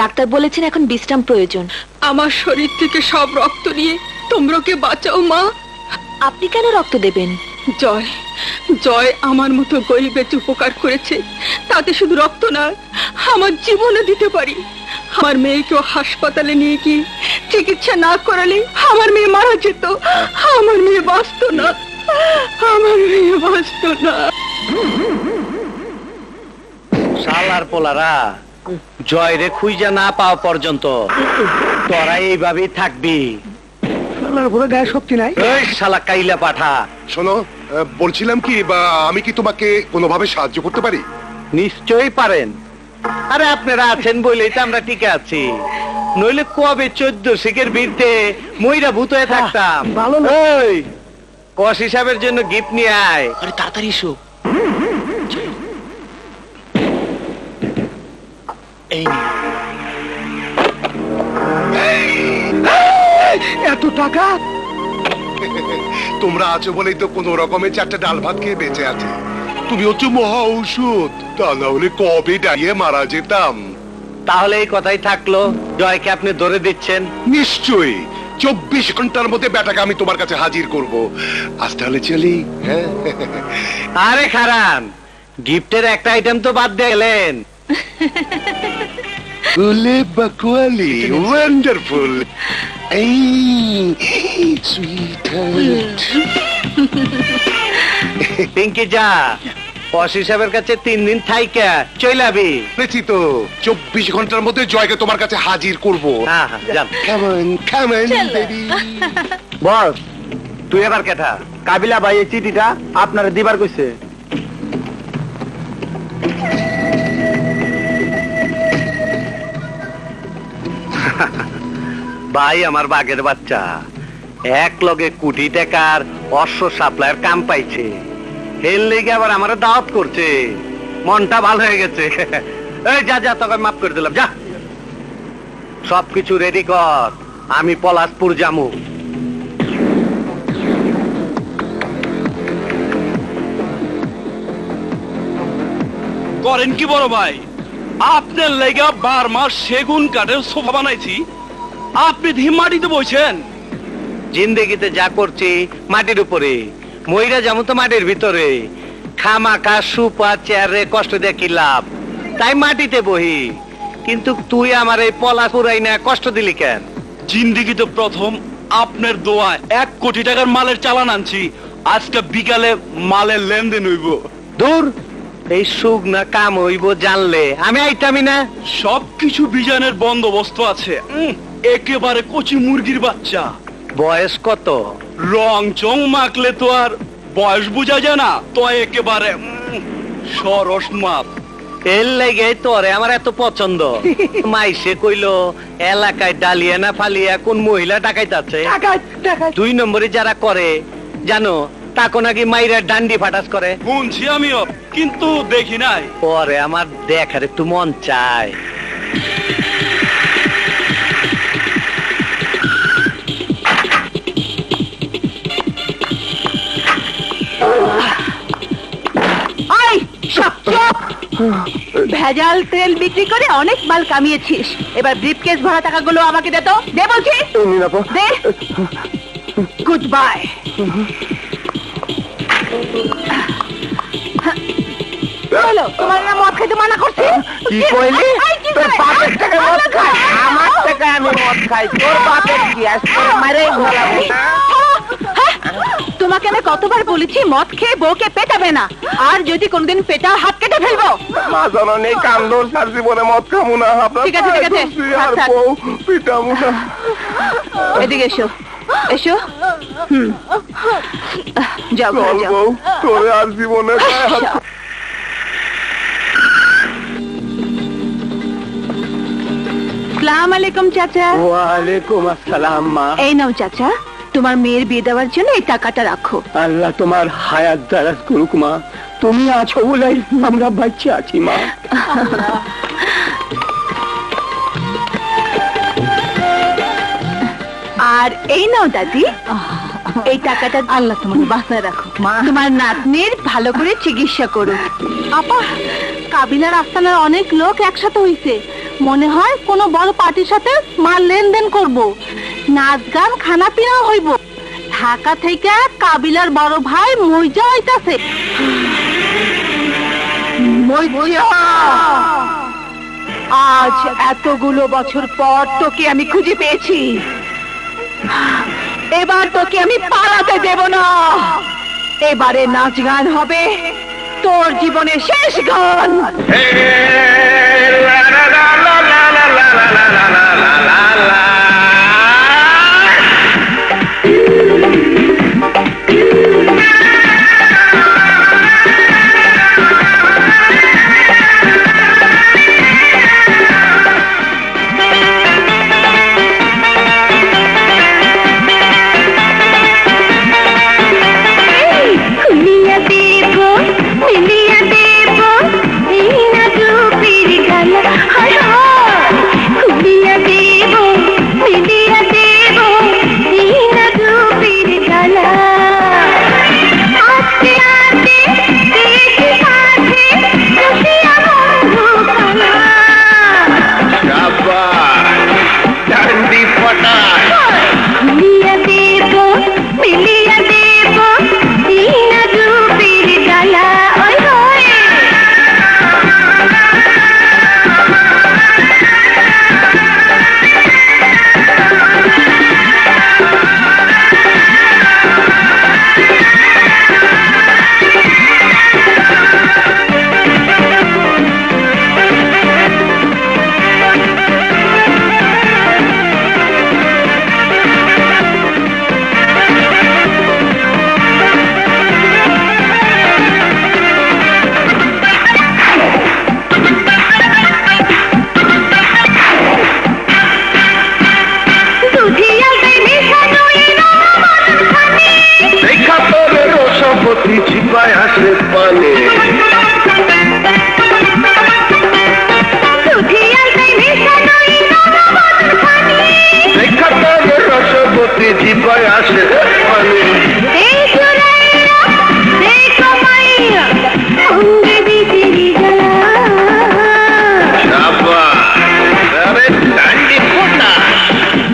ডাক্তার বলেছেন এখন বিশ্রাম প্রয়োজন। আমার শরীর থেকে সব রক্ত নিয়ে তোমরা ওকে বাঁচাও মা। আপনি কেন রক্ত দেবেন? জয়, জয় আমার মতো গরিবের যে উপকার করেছে, তাতে শুধু রক্ত না, আমার জীবনও দিতে পারি। আমার মেয়েকেও হাসপাতালে নিয়ে গিয়ে চিকিৎসা না করালে আমার মেয়ে মারা যেত। আমার মেয়ে বাঁচত না, আমার মেয়ে বাঁচত না। শালার পোলারা জয় রে খুঁজা না পাওয়া পর্যন্ত তোরা এইভাবেই থাকবি। শালার বলে গায়ে শক্তি নাই। এই শালা কাইলা পাঠা। শোনো, বলছিলাম কি, বা আমি কি তোমাকে কোনোভাবে সাহায্য করতে পারি? নিশ্চয়ই পারেন। আরে আপনারা আছেন বলেই তো আমরা টিকে আছি, নইলে কবে 14 শিখের বিরুদ্ধে মইরা ভূত হয়ে থাকতাম। ভালো না। ওই কস হিসাবের জন্য গিফট নিয়ে আয়। আরে তাড়াতাড়ি এসো। এই এত টাকা? তোমরা আছো বলেই তো কোন রকমের 4টা ডাল ভাত খেয়ে বেঁচে আছে। তুমি হচ্ছে মহা ঔষধ, তা না হলে কবে ডাইয়ে মারা যেতাম। তাহলে এই কথাই থাকলো, জয়কে আপনি ধরে দিচ্ছেন? নিশ্চয়ই 24 ঘন্টার মধ্যে বেটাকে আমি তোমার কাছে হাজির করব। আজ তাহলে চলি। হ্যাঁ, আরে খারান, গিফটের একটা আইটেম তো বাদ দিয়ে গেলেন। ফুলে বকওয়ালি, ওয়ান্ডারফুল, এই সুইট হার্ট। পিঙ্কি যা, কস হিসাবের কাছে 3 দিন থাইকা চইলাবি। বলেছি তো 24 ঘন্টার মধ্যে জয়কে তোমার কাছে হাজির করব। হ্যাঁ হ্যাঁ, যান। Come on baby. বস, তুই এবার কেটা? কাবিলা ভাই এই চিঠিটা আপনারে দিবার কইছে। ভাই আমার বাগের বাচ্চা এক লগে কোটি টাকার অশ্ব সাপ্লাইয়ের কাম পাইছে, এর লেগে আবার আমারে দাওয়াত করছে। মনটা ভালো হয়ে গেছে। এই যা যা, তোকে মাফ করে দিলাম, যা সবকিছু রেডি কর, আমি পলাশপুর যামু। করেন কি বড় ভাই, আপনার লেগা 12 মাস সেগুন কাঠের সোফা বানাইছি, আপনি মাটিতে বসেন। জিন্দেগিতে যা করছি মাটির উপরে, মইরা যেমন তো মাটির ভিতরে খামাখা সুপা চেয়ারে কষ্ট দিয়ে কি লাভ, তাই মাটিতে বহি। কিন্তু তুই আমার এই পলা পুরাই না কষ্ট দিলি কেন? জিন্দিগিতে প্রথম আপনার দোয়া 1 কোটি টাকার মালের চালান আনছি, আজকে বিকালে মালের লেনদেন হইব। দূর, এই সুখ না কাম হইব জানলে আমি আইতামি না। সবকিছু বিজানের বন্দোবস্ত আছে। একেবারে কচি মুরগির বাচ্চা। বয়স কত? রং চং মাখলে তো আর বয়স বোঝা যায় না, তো একেবারে সরস মাপ। এর লেগে তোরে আমার এত পছন্দ। মাইসে কইলো এলাকায় ডালিয়া না ফালিয়া কোন মহিলা ডাকাইতাছে। 2 নম্বরে যারা করে জানো তাকে নাকি মাইরা ডান্ডি ফাটাস করে। শুনছি আমিও, কিন্তু দেখি নাই। পরে আমার দেখার একটু মন চায়। ভেজাল তেল বিক্রি করে অনেক মাল কামিয়েছিস, এবার ব্রিফকেস ভরা টাকাগুলো আমাকে দে তো, দে বলছি, দে। Good bye. হলো তোমার না মদ খাইতে মানা করছে? কি কইলি? তোর বাপের টাকা মদ খাই, আমার টাকা আমি মদ খাই, তোর বাপের কি আজকে মারে ঘোলাবো। তোমাকে আমি কতবার বলেছি মদ খেয়ে বউকে পেটাবে না, আর যদি কোনদিন পেটাও হাত কেটে ফেলবো। মা জননী কান্দর সার জীবনে মদ খাবো না। ঠিক আছে, ঠিক আছে, থাক, থাক। পিটাবো না। এদিকে এসো, এসো। যাও ঘরে যাও। তোরে আর জীবনে আসসালামু আলাইকুম চাচা। ওয়ালাইকুম আসসালাম মা। এই নাও চাচা, তোমার মেয়ের বিয়ে দেওয়ার জন্য এই টাকাটা রাখো। আল্লাহ তোমার হায়াত দারাজ করুক মা, তুমি আছো বলেই আমরা বাচ্চা আছি মা। আর এই নাও দাদি, এই টাকাটা আল্লাহ তোমাকে বাঁচায় রাখো। তোমার নাতনির ভালো করে চিকিৎসা করো। আপা, কাবিলার আস্তানার অনেক লোক একসাথে হইছে, মনে হয় কোনো বড় পার্টির সাথে মাল লেনদেন করব, নাচ গান খানা পিনাও হইব। ঢাকা থেকে কাবিলার বড় ভাই মইজা হইতাছে। আজ এতগুলো বছর পর তোকে আমি খুঁজে পেয়েছি, এবার তোকে আমি পালাতে দেব না। এবারে নাচ গান হবে তোর জীবনের শেষ গান।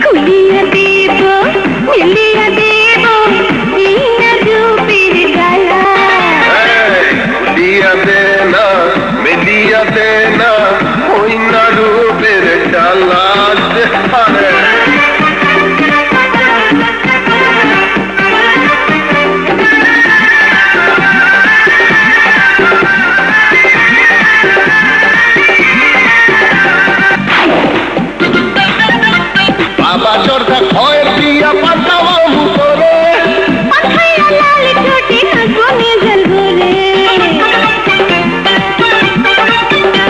খুলিয়া দেব মিলিয়া দেব এই না রূপের মেলিয়া দে না ওই না রূপের ডালা আরে বাবা চোরটা খয়ের দিয়া পাতাও মুখরে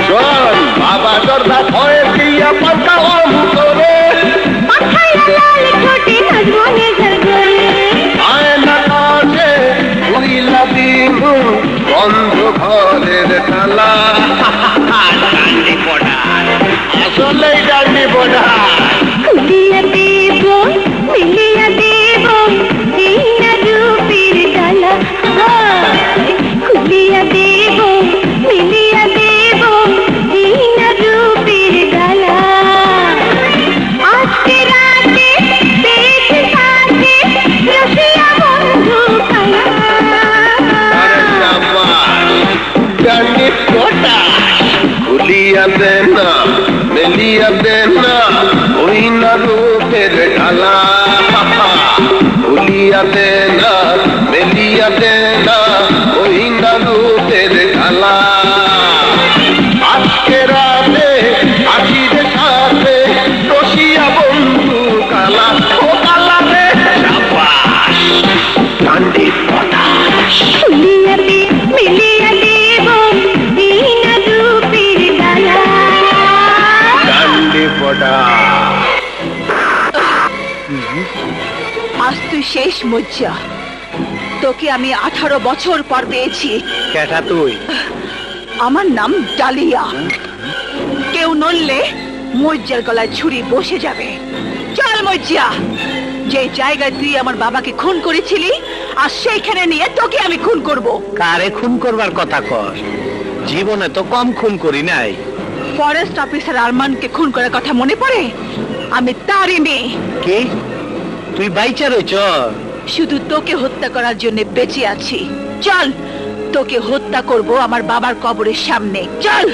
শোন বাবা চোরটা খয়ের দিয়া পাতাও মুখরে আয় না কাছে উইলা দিমু বন্ধ ঘরের তালা ডান্ডি পড়া আসলেই ডান্ডি পড়া খুলিয়া দেব মিলিয়া দেব এই না রূপের ডালা খুলিয়া দেব মিলিয়া দেব এই না রূপের ডালা আজকে রাতে পেয়েছে সাথে রসিয়া বন্ধু কালা আরে শাবাশ ডান্ডি পড়া খুলিয়া দে না মেলিয়া দে না ওই না রূপের ঢালা খুলিয়া দে না মেলিয়া দে না ওই না রূপের ঢালা আজকে রাতে আসির সাথে রসিয়া বন্ধু কালা ও কালা রে শাবাশ ডান্ডি পটাশ খুলিয়া দে মিলিয়া দেব এই না রূপের ডালা ডান্ডি পটাশ আজ তুই শেষ মজ্জা। তোকে আমি 18 বছর পর পেয়েছি। কেটা তুই? আমার নাম ডালিয়া। কেউ নড়লে মজ্জার গলায় ছুরি বসে যাবে। চল মজ্জা, যে জায়গায় তুই আমার বাবাকে খুন করেছিলি আর সেইখানে নিয়ে তোকে আমি খুন করব। কারে খুন করবার কথা কর? জীবনে তো কম খুন করি নাই। ফরেস্ট অফিসার আরমানকে খুন করার কথা মনে পড়ে? আমি তারই মেয়ে। কি তুই বাইচা রইছ? শুধু তোকে হত্যা করার জন্য বেঁচে আছি। চল, তোকে হত্যা করব আমার বাবার কবরের সামনে। চল।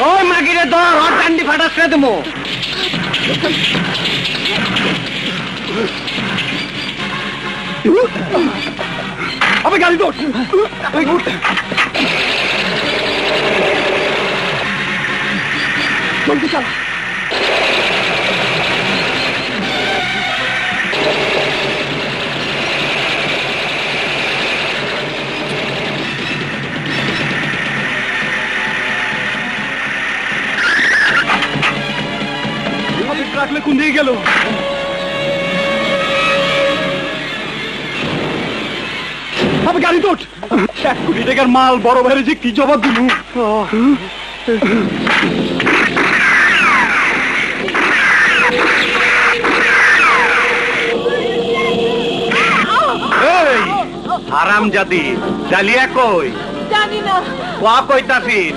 ওই মাগিরে ধর, ওর ডান্ডি ফাটাস রে তুমি। আমি গাড়ি দৌড় জলদি চালা। রাখলে কোন দিকে গেল? আমি গাড়ি তোট। 1 কোটি টাকার মাল বড় ভাইরে যে কি জবাব দিব? এই হারামজাদি, ডালিয়া কই? জানি না। ওয়া কইতাছিস?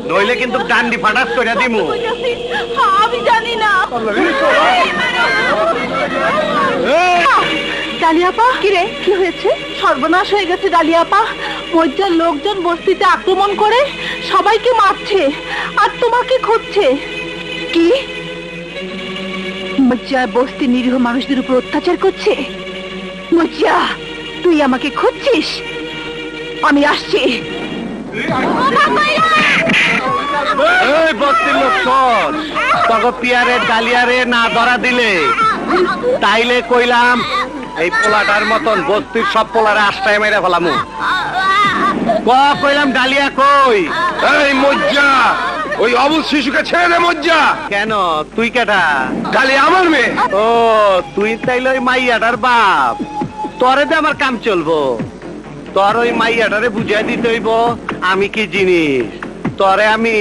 নইলে কিন্তু ডান্ডি ফাটাস কইরা দিমু। আমি জানি না। ডালিয়াপা, কি রে, কি হয়েছে? সর্বনাশ হয়ে গেছে ডালিয়াপা। মজ্জার লোকজন বস্তিতে আক্রমণ করে সবাইকে মারছে আর তোমাকে খুঁজছে। কি? মজ্জা বস্তি নিরীহ মানুষদের উপর অত্যাচার করছে? মজ্জা, তুই আমাকে খুঁজছিস? আমি আসছি। এই বস্তির লোক শোন, তখন পিয়ারে ডালিয়ারে না ধরা দিলে তাইলে কইলাম এই পোলাটার মতন বস্তির সব পোলারে আশ্রয় মেরে ফেলামু। কইলাম ডালিয়া কই? এই মজ্জা, ওই অবুজ শিশুকে ছেড়ে দে মজ্জা। কেন, তুই কেটা? ডালিয়া আমার মেয়ে। ও, তুই তাইলে ওই মাইয়াটার বাপ। তোরে দে আমার কাম চলবো। তোর ওই মাইয়াটারে বুঝাই দিতে হইব আমি কি জিনিস। তরে আমি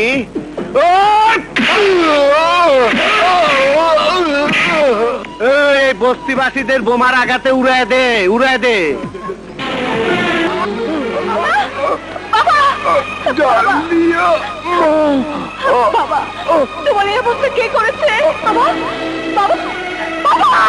এই বস্তিবাসীদের বোমার আঘাতে উড়ায় দে, উড়ায় দে। বাবা, তোমার এই অবস্থা কে করেছে? বাবা, বাবা, বাবা, বাবা।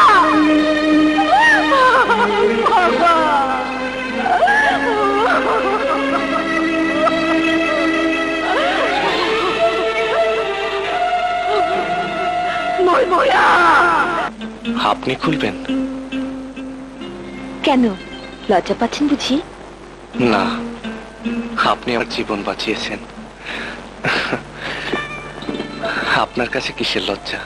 আপনি খুলবেন? কেন, লজ্জা পাচ্ছেন বুঝি? না, আপনি আমার জীবন বাঁচিয়েছেন। আপনার কাছে কিসের লজ্জা?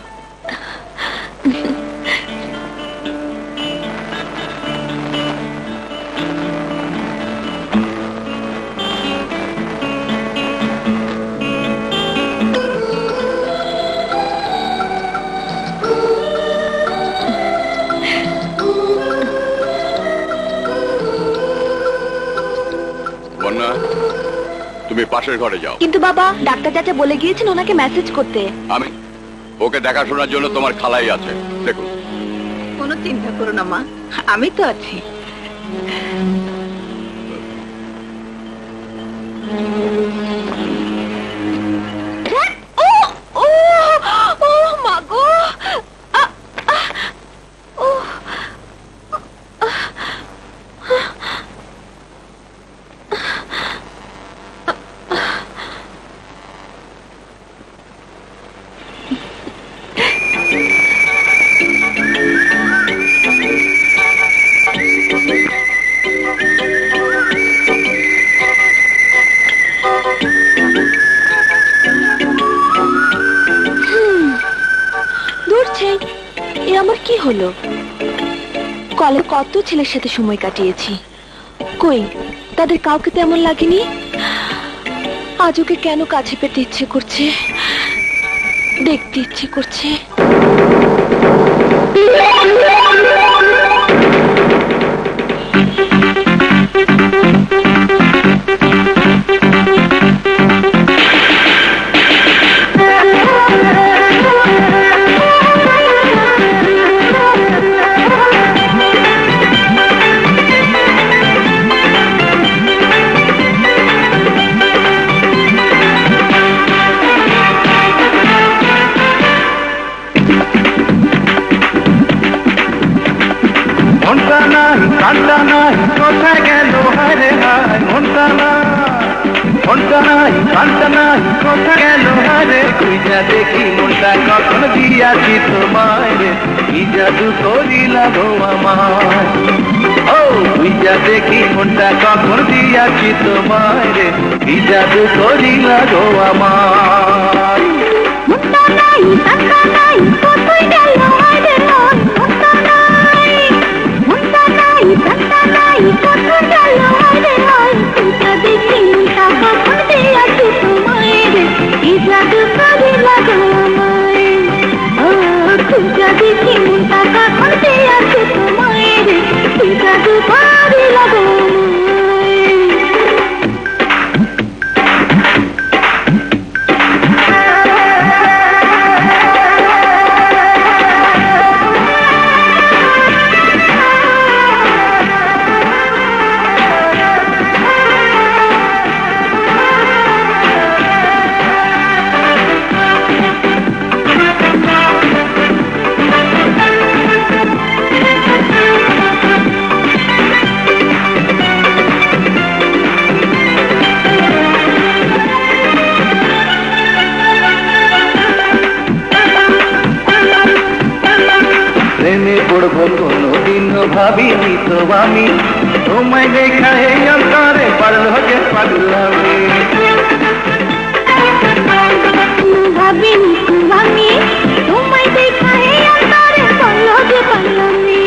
তুমি পাশের ঘরে যাও। কিন্তু বাবা, ডাক্তার চাচা বলে গিয়েছেন ওনাকে মেসেজ করতে। আমি ওকে দেখাশোনার জন্য তোমার খালাই আছে, দেখুন। কোনো চিন্তা করো না মা, আমি তো আছি। কি হলো? কলে কত ছেলের সাথে সময় কাটিয়েছি, কই তাদের কাউকে তেমন লাগেনি। আজ ওকে কেন কাছে পেতে ইচ্ছে করছে, দেখতে ইচ্ছে করছে। দেখি মনটা কখন দিয়াছি তোমায়, কি জাদু করিলা গো আমায়। ও বুঝা দেখি মনটা কখন দিয়াছি তোমায়, কি জাদু করিলা গো আমায়। মুন্ডা নাই টাকা নাই কোথায় গেল রে মন, মুন্ডা নাই টাকা নাই কোথায় গেল রে মন। তুই দেখি মনটা কখন দিয়াছি তোমায়, কি জাদু করিলা গো আমায়। ও তুই দেখি মনটা কখন দিয়াছি তোমায়, কি জাদু করিলা গো ভাবিনি তো আমি তোমায় দেখা এই অন্তরে পারল যে পাগলামি। ভাবিনি তো আমি তোমায় দেখা এই অন্তরে পারল যে পাগলামি।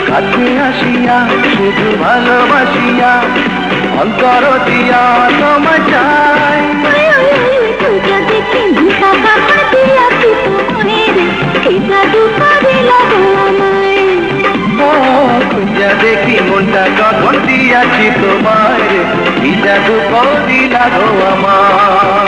কাছে আসিয়া শুধু ভালোবাসিয়া অন্তর দিয়া তোমায় চাই। তুই দেখি ভিতা কাপড় দিয়াছি তোমায়, কি জাদু করিলা গো আমায়। যা দেখি মনটা কখন দিয়াছি তোমার কি জাদু করিলা গো আমার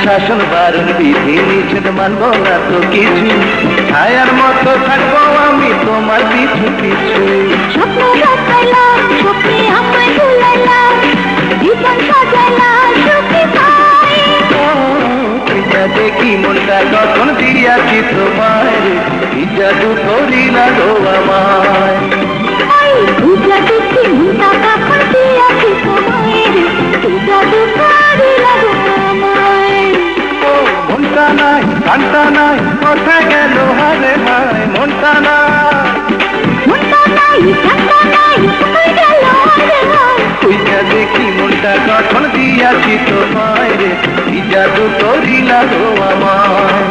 শাসন বারণ বিধি নিষেধ মানব না তো কিছু ছায়ার মতো থাকবো আমি তোমার পিছু পিছু স্বপ্ন দেখাইলাম স্বপ্নে আমায় ভুলাইলাম জীবন সাজাইলাম সুখী পাই যা দেখি মনটা কখন দিয়াছি তোমার কি জাদু করিলা গো আমায় পূজা দেখি মনটা কখন দিয়াছি তোমায় কি জাদু করিলা গো আমায় মনটা নাই কানটা নাই কোথায় গেল হারে ভাই মনটা নাই মনটা নাই কানটা নাই কোথায় গেল হারে ভাই তুই যা দেখি মনটা কখন দিয়াছি তোমায় কি জাদু করিলা গো আমায়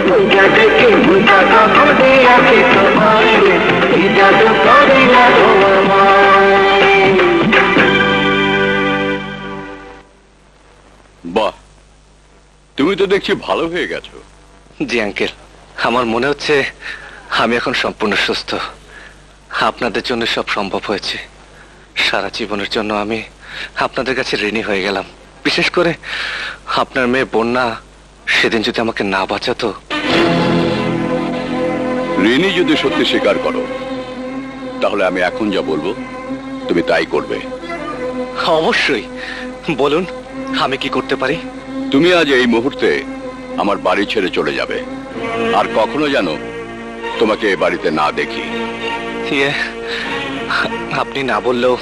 তুই যা দেখি মনটা কখন দিয়াছি তোমায় কি জাদু করিলা গো আমায় বাহ, তুমি তো দেখছি ভালো হয়ে গেছো। জি আঙ্কেল, আমার মনে হচ্ছে আমি এখন সম্পূর্ণ সুস্থ। আপনাদের জন্য সব সম্ভব হয়েছে। সারা জীবনের জন্য আমি আপনাদের কাছে ঋণী হয়ে গেলাম। বিশেষ করে আপনার মেয়ে বন্যা সেদিন যদি আমাকে না বাঁচাতো। ঋণী যদি সত্যি স্বীকার করো তাহলে আমি এখন যা বলবো তুমি তাই করবে। অবশ্যই বলুন, আমি কি করতে পারি? তুমি আজ এই মুহূর্তে আমার বাড়ি ছেড়ে চলে যাবে, আর কখনো যেন তোমাকে এ বাড়িতে না দেখি। ইয়ে, আপনি না বললেও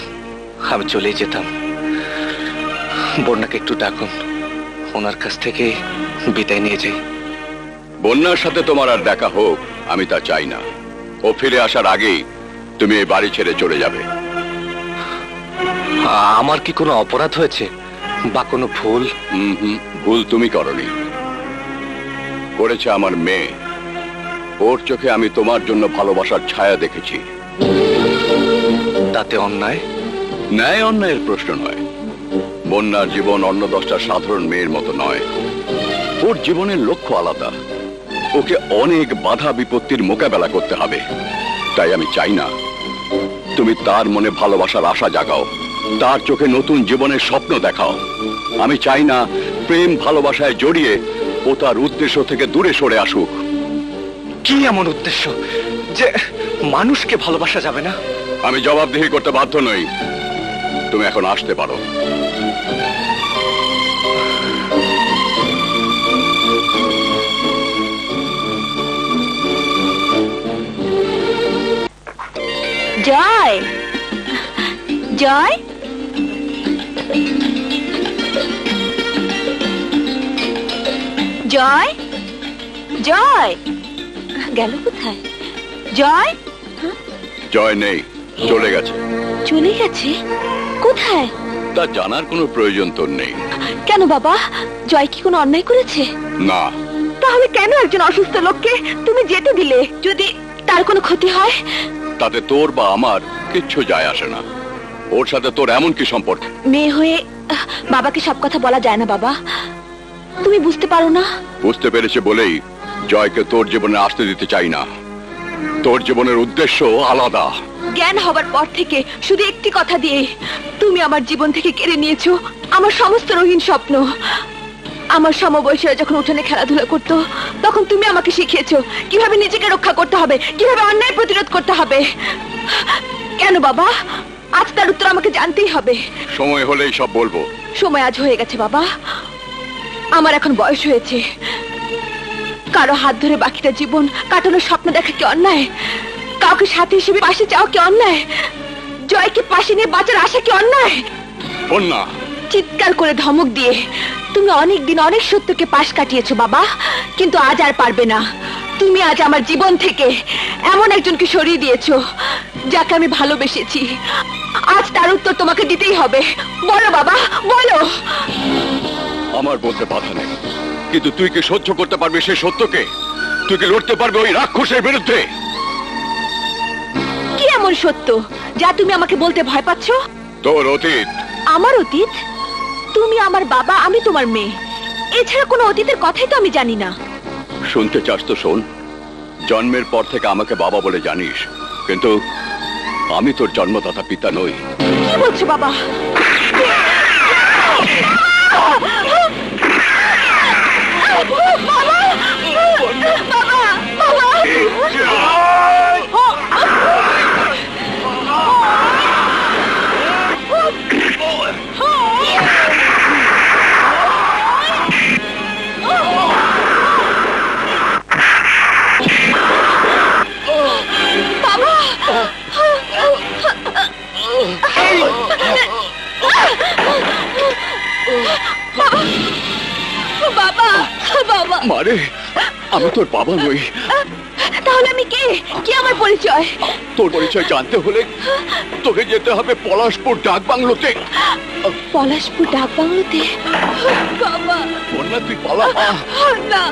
আমি চলেই যেতাম। বন্যাকে একটু ডাকুন, ওনার কাছ থেকে বিদায় নিয়ে যাই। বন্যার সাথে তোমার আর দেখা হোক আমি তা চাই না। ও ফিরে আসার আগেই তুমি এই বাড়ি ছেড়ে চলে যাবে। আমার কি কোনো অপরাধ হয়েছে বা কোনো ভুল? ভুল তুমি করনি, করেছে আমার মেয়ে। ওর চোখে আমি তোমার জন্য ভালোবাসার ছায়া দেখেছি। তাতে অন্যায়? ন্যায় অন্যায়ের প্রশ্ন নয়। বন্যার জীবন অন্য 10টা সাধারণ মেয়ের মতো নয়। ওর জীবনের লক্ষ্য আলাদা। ওকে অনেক বাধা বিপত্তির মোকাবেলা করতে হবে। তাই আমি চাই না তুমি তার মনে ভালোবাসার আশা জাগাও, তার চোখে নতুন জীবনের স্বপ্ন দেখাও। আমি চাই না প্রেম ভালোবাসায় জড়িয়ে ও তার উদ্দেশ্য থেকে দূরে সরে আসুক। কি এমন উদ্দেশ্য যে মানুষকে ভালোবাসা যাবে না? আমি জবাবদিহি করতে বাধ্য নই। তুমি এখন আসতে পারো। জয়, জয়, জয়, জয় গেল কোথায়? জয়? জয় নেই, চলে গেছে। চলে গেছে? কোথায়? তা জানার কোনো প্রয়োজন তোর নেই। কেন বাবা, জয় কি কোনো অন্যায় করেছে? না। তাহলে কেন একজন অসুস্থ লোককে তুমি যেতে দিলে? যদি তার কোনো ক্ষতি হয়? তাতে তোর বা আমার কিচ্ছু যায় আসে না। ওর সাথে তোর এমন কি সম্পর্ক? মেয়ে হয়ে বাবাকে সব কথা বলা যায় না বাবা, তুমি বুঝতে পারো না? বুঝতে পেরেছে বলেই জয়কে তোর জীবনে আসতে দিতে চাই না। তোর জীবনের উদ্দেশ্য আলাদা। জ্ঞান হবার পর থেকে শুধু একটি কথা দিয়ে তুমি আমার জীবন থেকে কেড়ে নিয়েছো আমার সমস্ত রঙিন স্বপ্ন। আমার সমবয়সীরা যখন উঠোনে খেলাধুলা করতো তখন তুমি আমাকে শিখিয়েছো কিভাবে নিজেকে রক্ষা করতে হবে, কিভাবে অন্যায় প্রতিরোধ করতে হবে। কেন বাবা, আজ তার উত্তর আমাকে জানতেই হবে। সময় হলেই সব বলবো। সময় আজ হয়ে গেছে বাবা। আমার এখন বয়স হয়েছে। কারো হাত ধরে বাকিটা জীবন কাটানোর স্বপ্ন দেখা কি অন্যায়? কাউকে সাথী হিসেবে পাশে চাও কি অন্যায়? জয়কে পাশে নিয়ে বাঁচার আশা কি অন্যায়? বন্যা, চিৎকার করে ধমক দিয়ে তুমি অনেক দিন অনেক সত্যকে পাশ কাটিয়েছো বাবা, কিন্তু আজ আর পারবে না। তুমি আজ আমার জীবন থেকে এমন একজনকে সরিয়ে দিয়েছো যাকে আমি ভালোবেসেছি। আজ তার উত্তর তোমাকে দিতেই হবে। বলো বাবা, বলো। আমার বলতে বাধা নেই, কিন্তু তুই কি সহ্য করতে পারবি সেই সত্যকে? তুই কি লড়তে পারবি ওই রাক্ষসের বিরুদ্ধে? কি এমন সত্য যা তুমি আমাকে বলতে ভয় পাচ্ছ? তোর অতীত। আমার অতীত? তুমি আমার বাবা, আমি তোমার মেয়ে। এছাড়া কোনো অতীতের কথাই তো আমি জানি না। শুনতে চাস তো শোন। জন্মের পর থেকে আমাকে বাবা বলে জানিস, কিন্তু আমি তোর জন্মদাতা পিতা নই। কি বলছো বাবা? বাবা, বাবা, মারে, আমি তোর বাবা নই। তাহলে আমি কে? কি আমার পরিচয়? তোর পরিচয় জানতে হলে তোকে যেতে হবে পলাশপুর ডাক বাংলোতে। পলাশপুর ডাক বাংলোতে? বাবা, বন্যা, তুই পালা। না,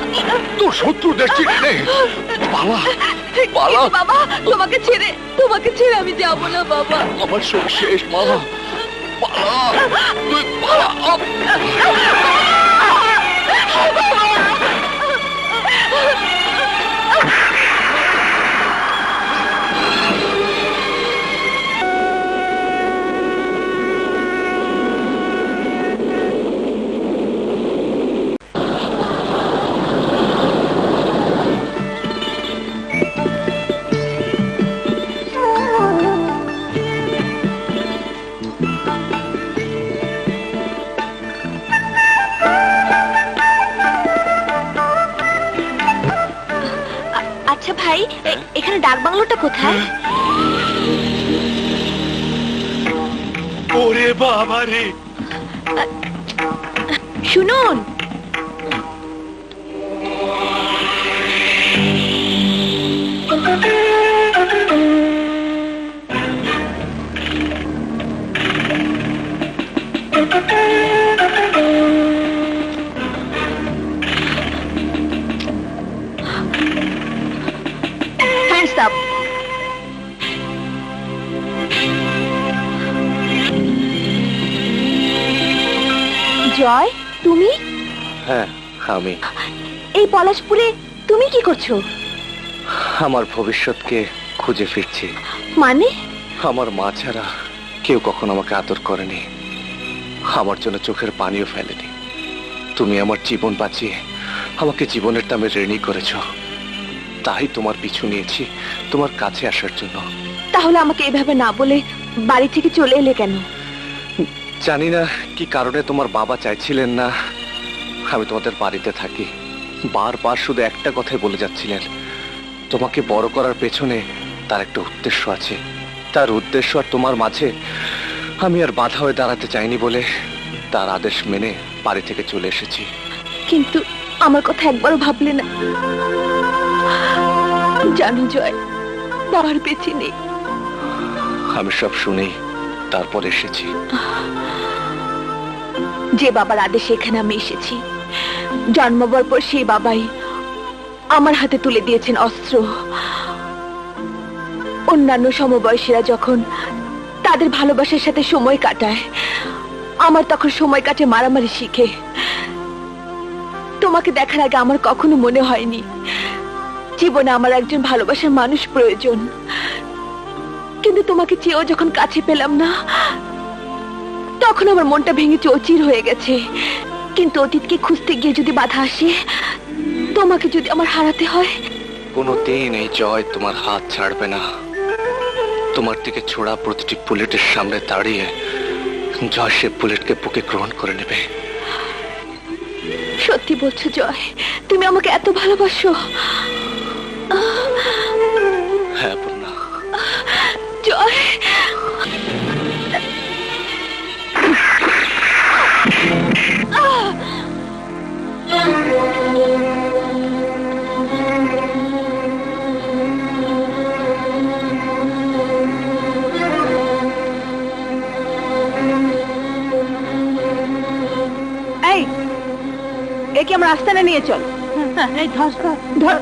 তোর শত্রুদের চিনে নে। পালা, পালা। বাবা, তোমাকে ছেড়ে আমি যাব না বাবা। আমার সব শেষ মা। পালা, তুই পালা। আচ্ছা ভাই, এখানে ডাক বাংলোটা কোথায়? ওরে বাবা রে! শুনুন, hands up. জয়, তুমি? হ্যাঁ, আমি। এই পলাশপুরে তুমি কি করছো? আমার ভবিষ্যৎকে খুঁজে ফিরছি। মানে? আমার মা ছাড়া কেউ কখনো আমাকে আদর করেনি, আমার জন্য চোখের পানিও ফেলেনি। তুমি আমার জীবন বাঁচিয়ে আমাকে জীবনের দামে ঋণী করেছো, তাই তোমার পিছু নিয়েছি তোমার কাছে আসার জন্য। তাহলে আমাকে এভাবে না বলে বাড়ি থেকে চলে এলে কেন? জানি না কি কারণে তোমার বাবা চাইছিলেন না আমি তোমাদের বাড়িতে থাকি। বারবার শুধু একটা কথাই বলে যাচ্ছিলেন, তোমাকে বড় করার পেছনে তার একটা উদ্দেশ্য আছে। তার উদ্দেশ্য আর তোমার মাঝে আমি আর বাধা হয়ে দাঁড়াতে চাইনি বলে তার আদেশ মেনে বাড়ি থেকে চলে এসেছি। কিন্তু আমার কথা একবারও ভাবলে না? জানো জয়, বাবার বেঁচে নেই। আমি সব শুনেই তারপর এসেছি। যে বাবার আদেশে এখানে আমি এসেছি, জন্মবার পর সেই বাবাই আমার হাতে তুলে দিয়েছেন অস্ত্র। অন্যান্য সমবয়সীরা যখন তাদের ভালোবাসার সাথে সময় কাটায়, আমার তখন সময় কাটে মারামারি শিখে। তোমাকে দেখার আগে আমার কখনো মনে হয়নি জীবনে আমার একজন ভালোবাসার মানুষ প্রয়োজন। কিন্তু তোমাকে চেয়েও যখন কাছে পেলাম না, তখন আমার মনটা ভেঙে চৌচির হয়ে গেছে। কিন্তু অতীতকে খুঁজতে গিয়ে যদি বাধা আসে, তোমাকে যদি আমার হারাতে হয়, কোনোদিন এই জয় তোমার হাত ছাড়বে না। তোমার দিকে ছোড়া প্রতিটি বুলেটের সামনে দাঁড়িয়ে জয় সে বুলেটকে বুকে গ্রহণ করে নেবে। সত্যি বলছো জয়, তুমি আমাকে এত ভালোবাসো? হ্যাঁ পূর্ণা। জয়, এই একে আমরা আস্তানে নিয়ে চল। এই ধর ধর।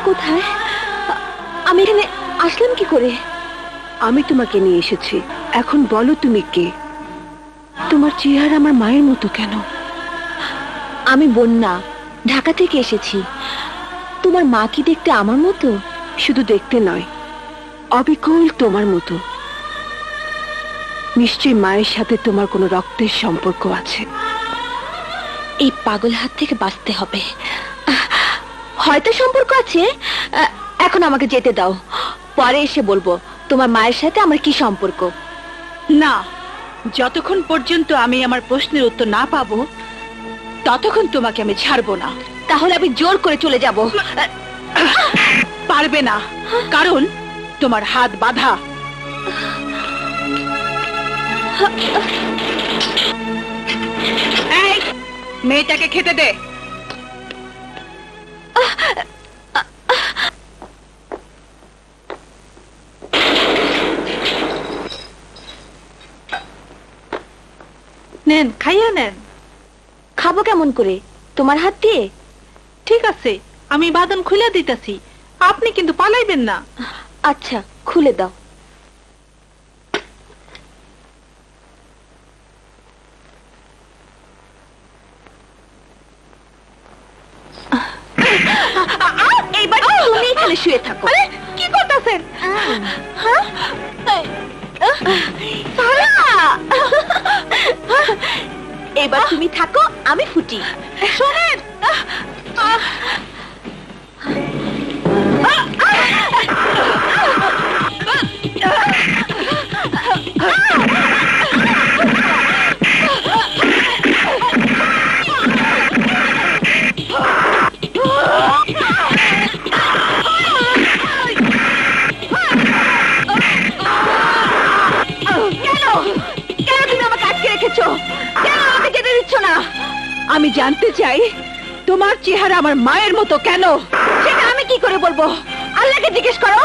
কোথায়? আমি এখানে আসলাম কি করে? আমি তোমাকে নিয়ে এসেছি, এখন বলো তুমি কে? তোমার চেহারা আমার মায়ের মতো কেন? আমি বন্যা, ঢাকা থেকে এসেছি। তোমার মা কি দেখতে আমার মতো? শুধু দেখতে নয়, অবিকল তোমার মতো। নিশ্চয়ই মায়ের সাথে তোমার কোনো রক্তের সম্পর্ক আছে। এই পাগল হাত থেকে বাঁচতে হবে। হয়তো সম্পর্ক আছে, এখন আমাকে যেতে দাও, পরে এসে বলবো তোমার মায়ের সাথে আমার কি সম্পর্ক। না, যতক্ষণ পর্যন্ত আমি আমার প্রশ্নের উত্তর না পাবো ততক্ষণ তোমাকে আমি ছাড়বো না। তাহলে আমি জোর করে চলে যাব। পারবে না, কারণ তোমার হাত বাঁধা। এই মেয়েটাকে খেতে দে। নেন, খাইয়া নেন। খাবো কেমন করে? তোমার হাত দিয়ে? ঠিক আছে, আমি বাদাম খুলে দিতেছি, আপনি কিন্তু পালাইবেন না। আচ্ছা, খুলে দাও। এইবার তুমি এখানে শুয়ে থাকো। কি করতেছেন? এবার তুমি থাকো, আমি ফুটি। শোনেন, আমি জানতে চাই তোমার চেহারা আমার মায়ের মতো কেন? সেটা আমি কি করে বলবো? আল্লাহকে জিজ্ঞেস করো,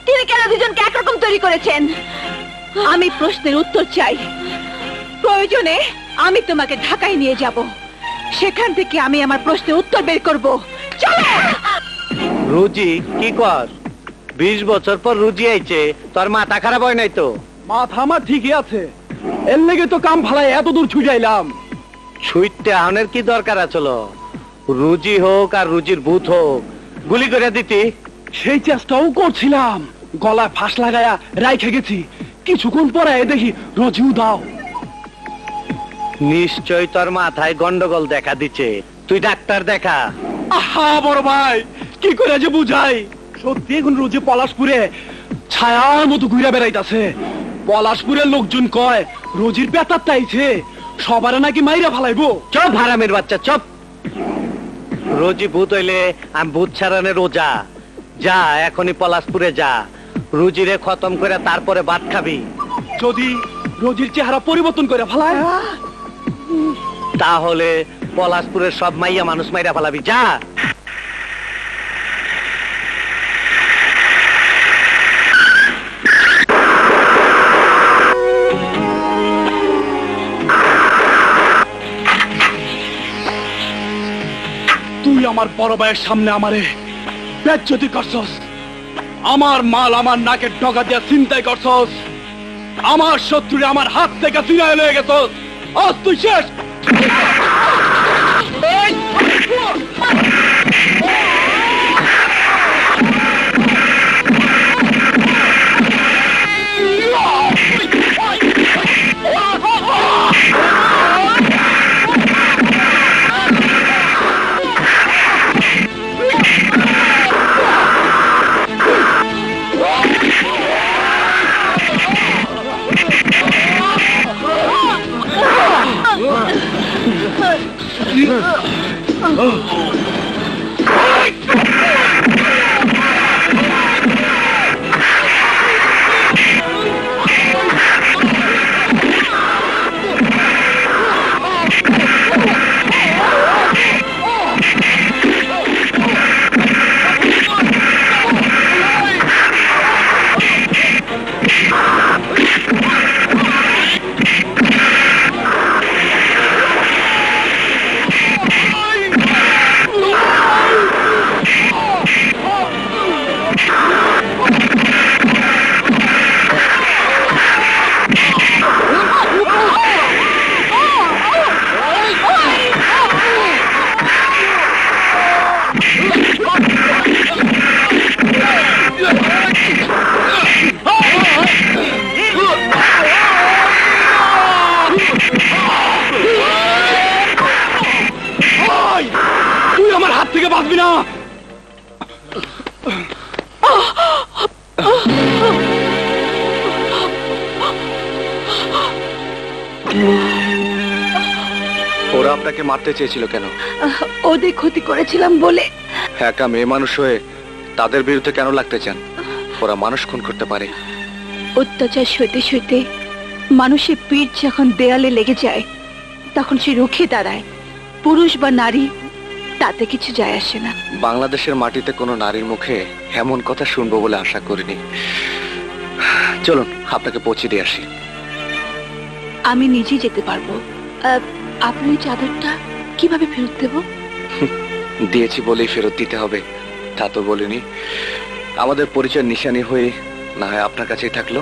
তিনি কেন দুজনকে একরকম তৈরি করেছেন। আমি প্রশ্নের উত্তর চাই। প্রয়োজনে আমি তোমাকে ঢাকায় নিয়ে যাব, সেখান থেকে আমি আমার প্রশ্নের উত্তর বের করব। চলো। রুজি কি কর? 20 বছর পর রুজি আইছে, তোর মাথা খারাপ হয় নাই তো? মাথা আমার ঠিকই আছে, এর লেগে তো কাম ফালাই এত দূর ছুটাইলাম। ছুটতে আহনের কি দরকার আছিল? রুজি হোক আর রুজির ভূত হোক, গুলি করে দিতি। সেই চেষ্টাও করছিলাম, গলায় ফাঁস লাগায়া রাইখে গেছি। কিছুক্ষণ পরে দেখি রজিও দাও। নিশ্চয় তোর মাথায় গন্ডগোল দেখা দিচ্ছে, তুই ডাক্তার দেখা। আহা বড় ভাই, কি করে যে বুঝাই? সত্যি এখন রোজে পলাশপুরে ছায়ার মতো ঘুরে বেড়াইতাছে। পলাশপুরের লোকজন কয় রোজির পেতার তাইছে, সবারে নাকি মাইরা ফালাইবো। চপ হারামের বাচ্চা, চপ। রোজি ভূত হইলে আমি ভূত ছাড়ানের রোজা। যা এখনই পলাশপুরে যা, রুজিরে খতম করে তারপরে ভাত খাবি। যদি রোজির চেহারা পরিবর্তন করে ফেলায়, তাহলে পলাশপুরের সব মাইয়া মানুষ মাইরা ফেলাবি। যা। তুই আমার বড় ভাইয়ের সামনে আমারে বেজ্জতি করছস, আমার মাল আমার নাকের ডগা দিয়া চিন্তাই করছস, আমার শত্রুরে আমার হাত থেকে চিনায় লয়ে গেছস, আজ তুই শেষ। তুই আমার হাত থেকে বাঁচবি না। ওরা আপনাকে মারতে চেয়েছিল কেন? ওদের ক্ষতি করেছিলাম বলে। একা মেয়ে মানুষ হয়ে তাদের বিরুদ্ধে কেন লাগতে চান? ওরা মানুষ খুন করতে পারে। অত্যাচার সইতে সইতে মানুষের পিঠ যখন দেয়ালে লেগে যায় তখন সে রুখে দাঁড়ায়। পুরুষ বা নারী তাতে কিছু যায় আসে না। বাংলাদেশের মাটিতে কোনো নারীর মুখে এমন কথা শুনবো বলে আশা করিনি। চলুন আপনাকে পৌঁছে দিয়ে আসি। আমি নিজেই যেতে পারবো। আপনি ওই চাদরটা কিভাবে ফেরত দেব? দিয়েছি বলেই ফেরত দিতে হবে তা তো বলিনি। আমাদের পরিচয় নিশানি হয়ে না হয় আপনার কাছেই থাকলো।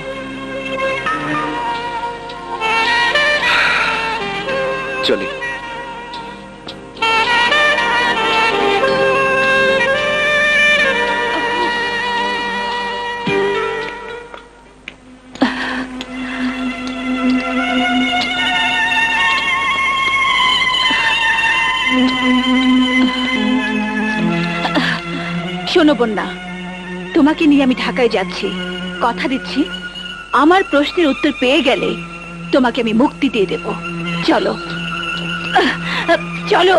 চলি। শোনো বন্যা, তোমাকে নিয়ে আমি ঢাকায় যাচ্ছি। কথা দিচ্ছি আমার প্রশ্নের উত্তর পেয়ে গেলে তোমাকে আমি মুক্তি দিয়ে দেব। চলো চলো।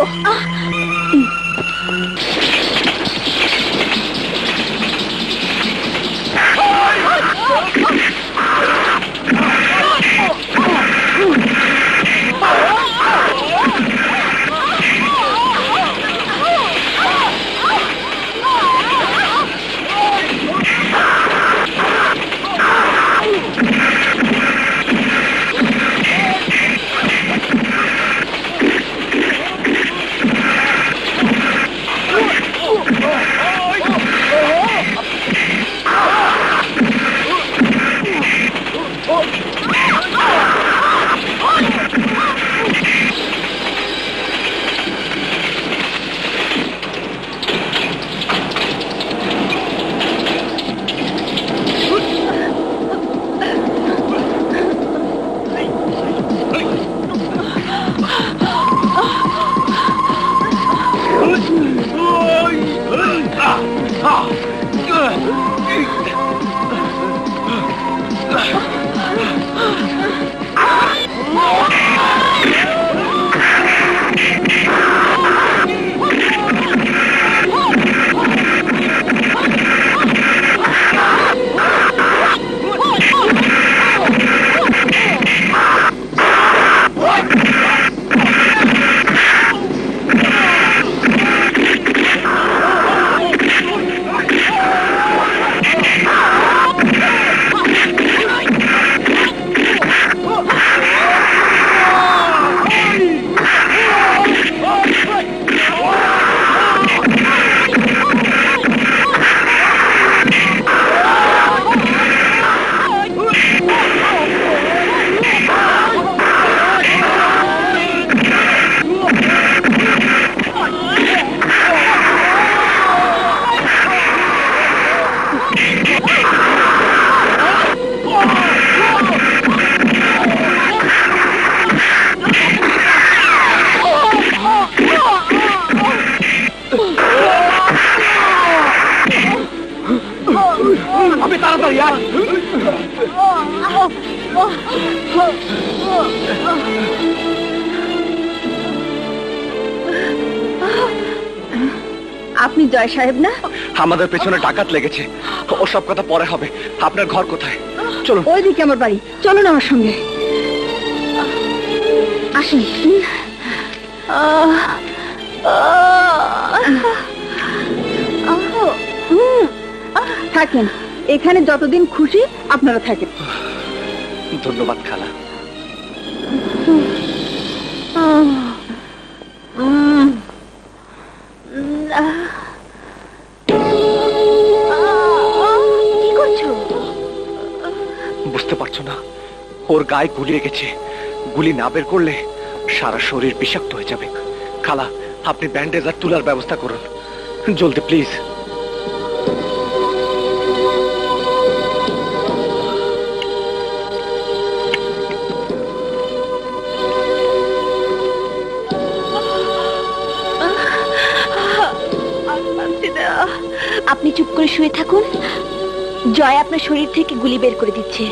আপনি জয় সাহেব না? আমাদের পেছনে ডাকাত লেগেছে, ওসব কথা পরে হবে। আপনার ঘর কোথায়? চলুন। ওইদিকে আমার বাড়ি, চলুন আমার সঙ্গে। আসুন। থাকেন এখানে যতদিন খুশি আপনারা থাকেন। ধন্যবাদ খালা। কি করছো? বুঝতে পারছো না? ওর গায়ে গুলি লেগেছে। গুলি না বের করলে সারা শরীর বিষাক্ত হয়ে যাবে। খালা, আপনি ব্যান্ডেজ আর তুলার ব্যবস্থা করুন জলদি প্লিজ। আপনি চুপ করে শুয়ে থাকুন, জয় আপনার শরীর থেকে গুলি বের করে দিচ্ছে।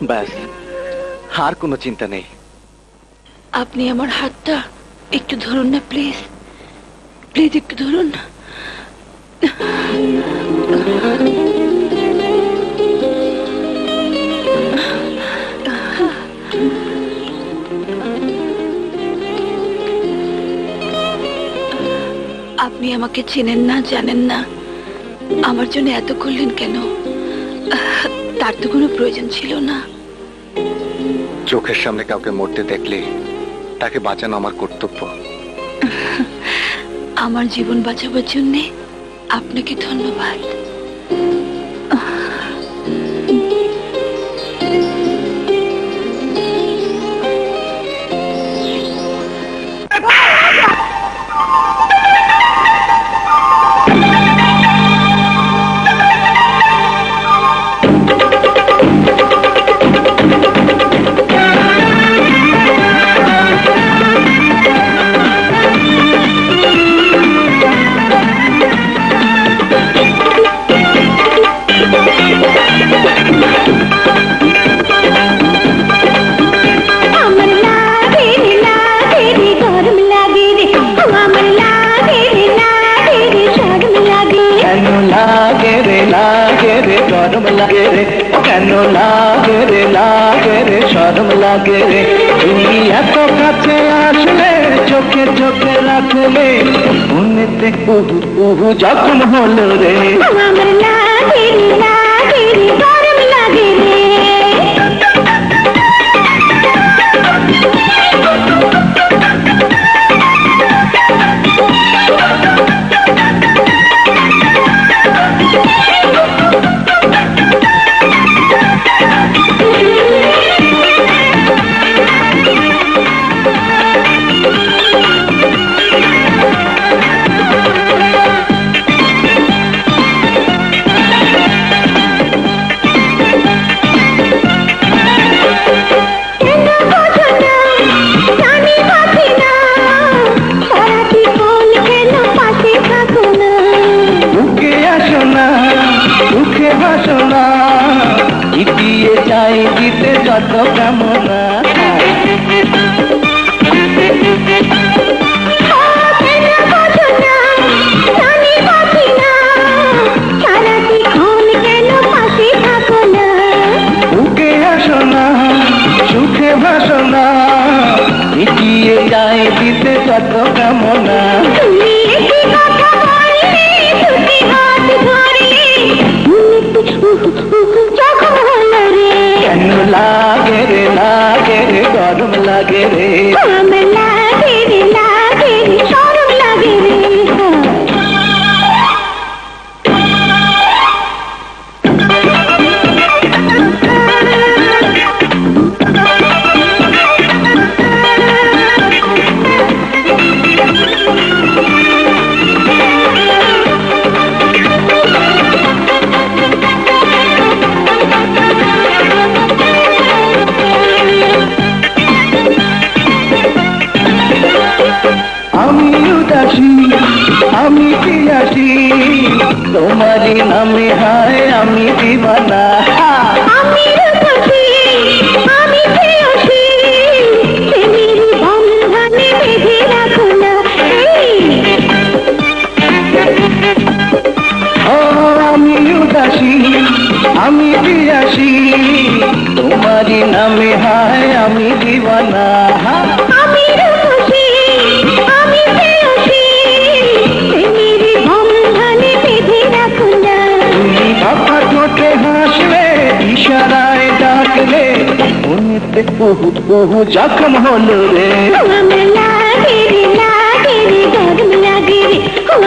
ব্যাস, আর কোনো চিন্তা নেই। আপনি আমার হাতটা একটু ধরুন না প্লিজ, প্লিজ একটু ধরুন। আপনি আমাকে চেনেন না, জানেন না, আমার জন্য এত করলেন কেন? তার তো কোনো প্রয়োজন ছিল না। চোখের সামনে কাউকে মরতে দেখলে তাকে বাঁচানো আমার কর্তব্য। আমার জীবন বাঁচাবার জন্যে আপনাকে ধন্যবাদ। কেন লাগে রে শরম লাগে রে, তুমি এত কাছে আসলে চোখে চোখে রাখলে মনেতে কুহু কুহু যখন হলো রে। আমার লাগে রে গরম লাগে রে। যত কামনা বুকে আসো না, সুখে ভাসো না, মিটিয়ে যায় দিতে যত কামনা। কেন লাগে রে গরম লাগে রে, লাগে রে শরম লাগে রে। তোমারই নামে হায় আমি দিবানা। আমি রূপসী, আমি প্রেয়সী, প্রেমের বন্ধনে বেঁধে রাখো না। ও আমি উদাসী, আমি প্রিয়াসী, তোমারই নামে হায় আমি দিবানা। আমি রূপসী, আমি প্রেয়সী, প্রেমের বন্ধনে বেঁধে রাখো না। তুমি কথা ঠোঁটে হাসলে, ইশারায় ডাকলে, মনেতে বহু বহু জখম হলো রে। আমার লাগে রে, গরম লাগে রে,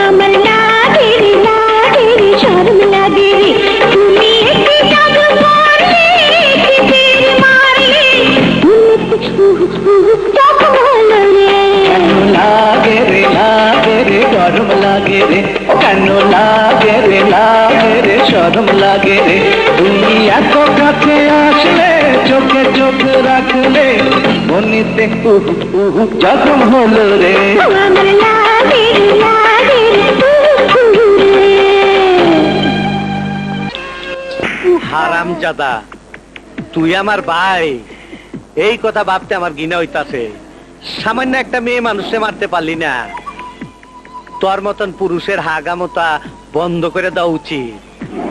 আমার লাগে রে, শরম লাগে রে। তুমি একটি জাগ মারলে, একটি তীর মারলে, মনেতে জখম হলো রে। কেন লাগে রে গরম লাগে রে, কেন লাগে রে শরম লাগে রে। তুমি এত কাছে আসলে, চোখে চোখ রাখলে, মনেতে জখম হলো রে। আমার লাগে রে। হারামজাদা, তুই আমার ভাই, এই কথা ভাবতে আমার ঘৃণা হইতাছে। সামান্য একটা মেয়ে মানুষে মারতে পারলি না, তোর মতন পুরুষের হাগামতা বন্ধ করে দেওয়া উচিত।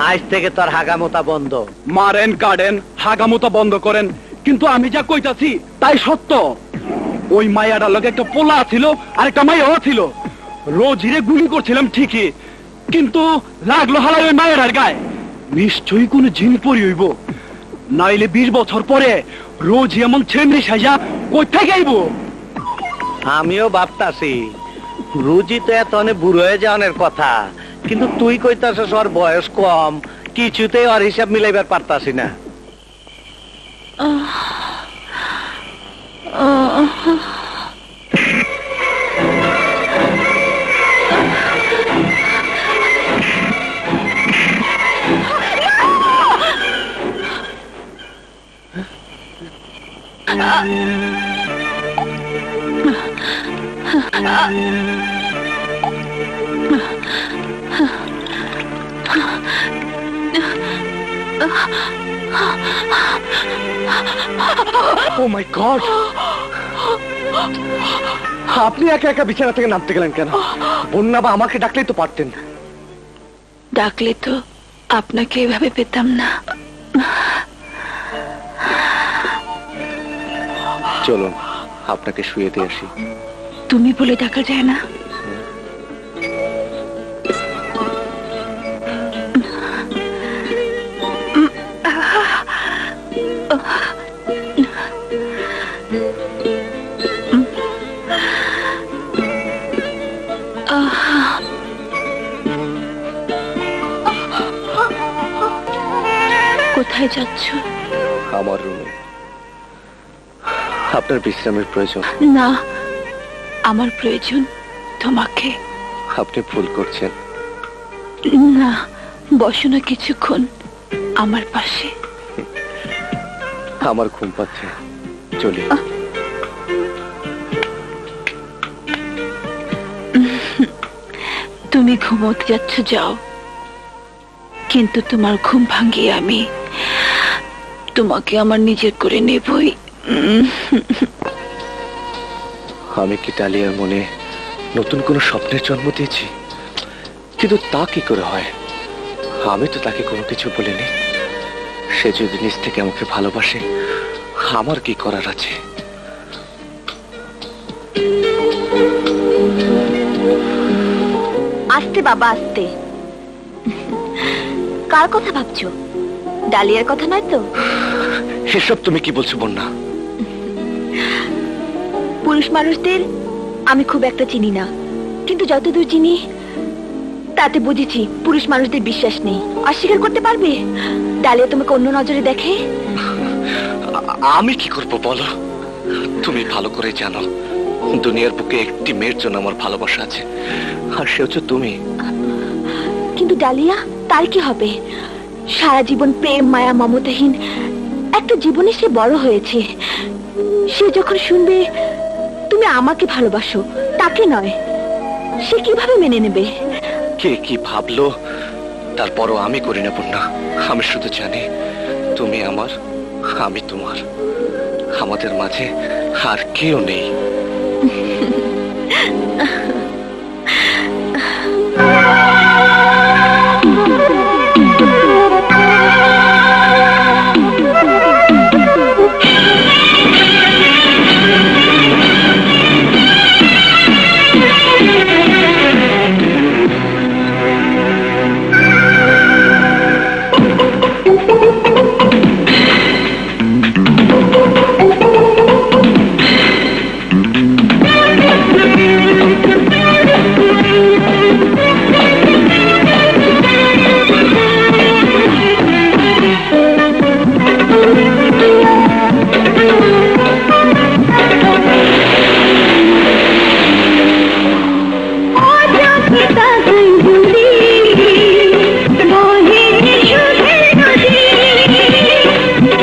আজ থেকে তোর হাগামতা বন্ধ। মারেন কাটেন হাগামোতা বন্ধ করেন, কিন্তু আমি যা কইতাছি তাই সত্য। ওই মায়াটার লগে একটা পোলা ছিল আর একটা মাইয়াও ছিল। রোজিরে গুলি করছিলাম ঠিকই, কিন্তু লাগলো হালাই ওই মায়েরার গায়ে। নিশ্চয়ই কোন জিন পরি হইব, নাইলে 20 বছর পরে রোজি এমন ছেমরি সাজা কই থেকে আইব। আমিও ভাবতাছি রুজি তো এত অনেক বুড়ো হয়ে যাওয়ার কথা, কিন্তু তুই কইতাছিস ওর বয়স কম, কিছুতেই ওর হিসাব মিলাইবার পারতাছি না। ও মাই গড, আপনি একা একা বিছানা থেকে নামতে গেলেন কেন? বন্যা বা আমাকে ডাকলেই তো পারতেন। ডাকলে তো আপনাকে এভাবে পেতাম না। চলুন আপনাকে শুয়ে দিয়ে আসি। তুমি বলে ডাকা যায় না? কোথায় যাচ্ছ? আমার রুমে। আপনার বিশ্রামের প্রয়োজন। না, আমার প্রয়োজন তোমাকে। আপনি ভুল করছেন। না, বসো না কিছুক্ষণ আমার পাশে। আমার ঘুম পাচ্ছে, চলি। তুমি ঘুমোতে যাচ্ছ, যাও, কিন্তু তোমার ঘুম ভাঙিয়ে আমি তোমাকে আমার নিজের করে নেবই। আমি কি ডালিয়ার মনে নতুন কোনো স্বপ্নের জন্ম দিয়েছি? কিন্তু তা কি করে হয়? আমি তো তাকে কোনো কিছু বলিনি। সে যদি নিজ থেকে আমাকে ভালোবাসে, আমার কি করার আছে? আস্তে বাবা আস্তে। কার কথা ভাবছো? ডালিয়ার কথা নয় তো? এসব তুমি কি বলছো বন্যা? পুরুষ মানুষদের আমি খুব একটা চিনি না, কিন্তু যতদূর চিনি তাতে বুঝেছি পুরুষ মানুষদের বিশ্বাস নেই। অস্বীকার করতে পারবে ডালিয়া তোমাকে অন্য নজরে দেখে? আমি কি করব বলো? তুমি ভালো করে জানো দুনিয়ার বুকে একটি মেয়ের জন্য আমার ভালোবাসা আছে, আর সে হচ্ছে তুমি। কিন্তু ডালিয়া, তার কি হবে? সারা জীবন প্রেম মায়া মমতাহীন একটা জীবনে সে বড় হয়েছে। সে যখন শুনবে তুমি আমাকে ভালোবাসো, তাকে নয়, সে কিভাবে মেনে নেবে? কে কি ভাবলো তারপরও আমি করি না পূর্ণা। আমি শুধু জানি তুমি আমার, আমি তোমার, আমাদের মাঝে আর কেউ নেই।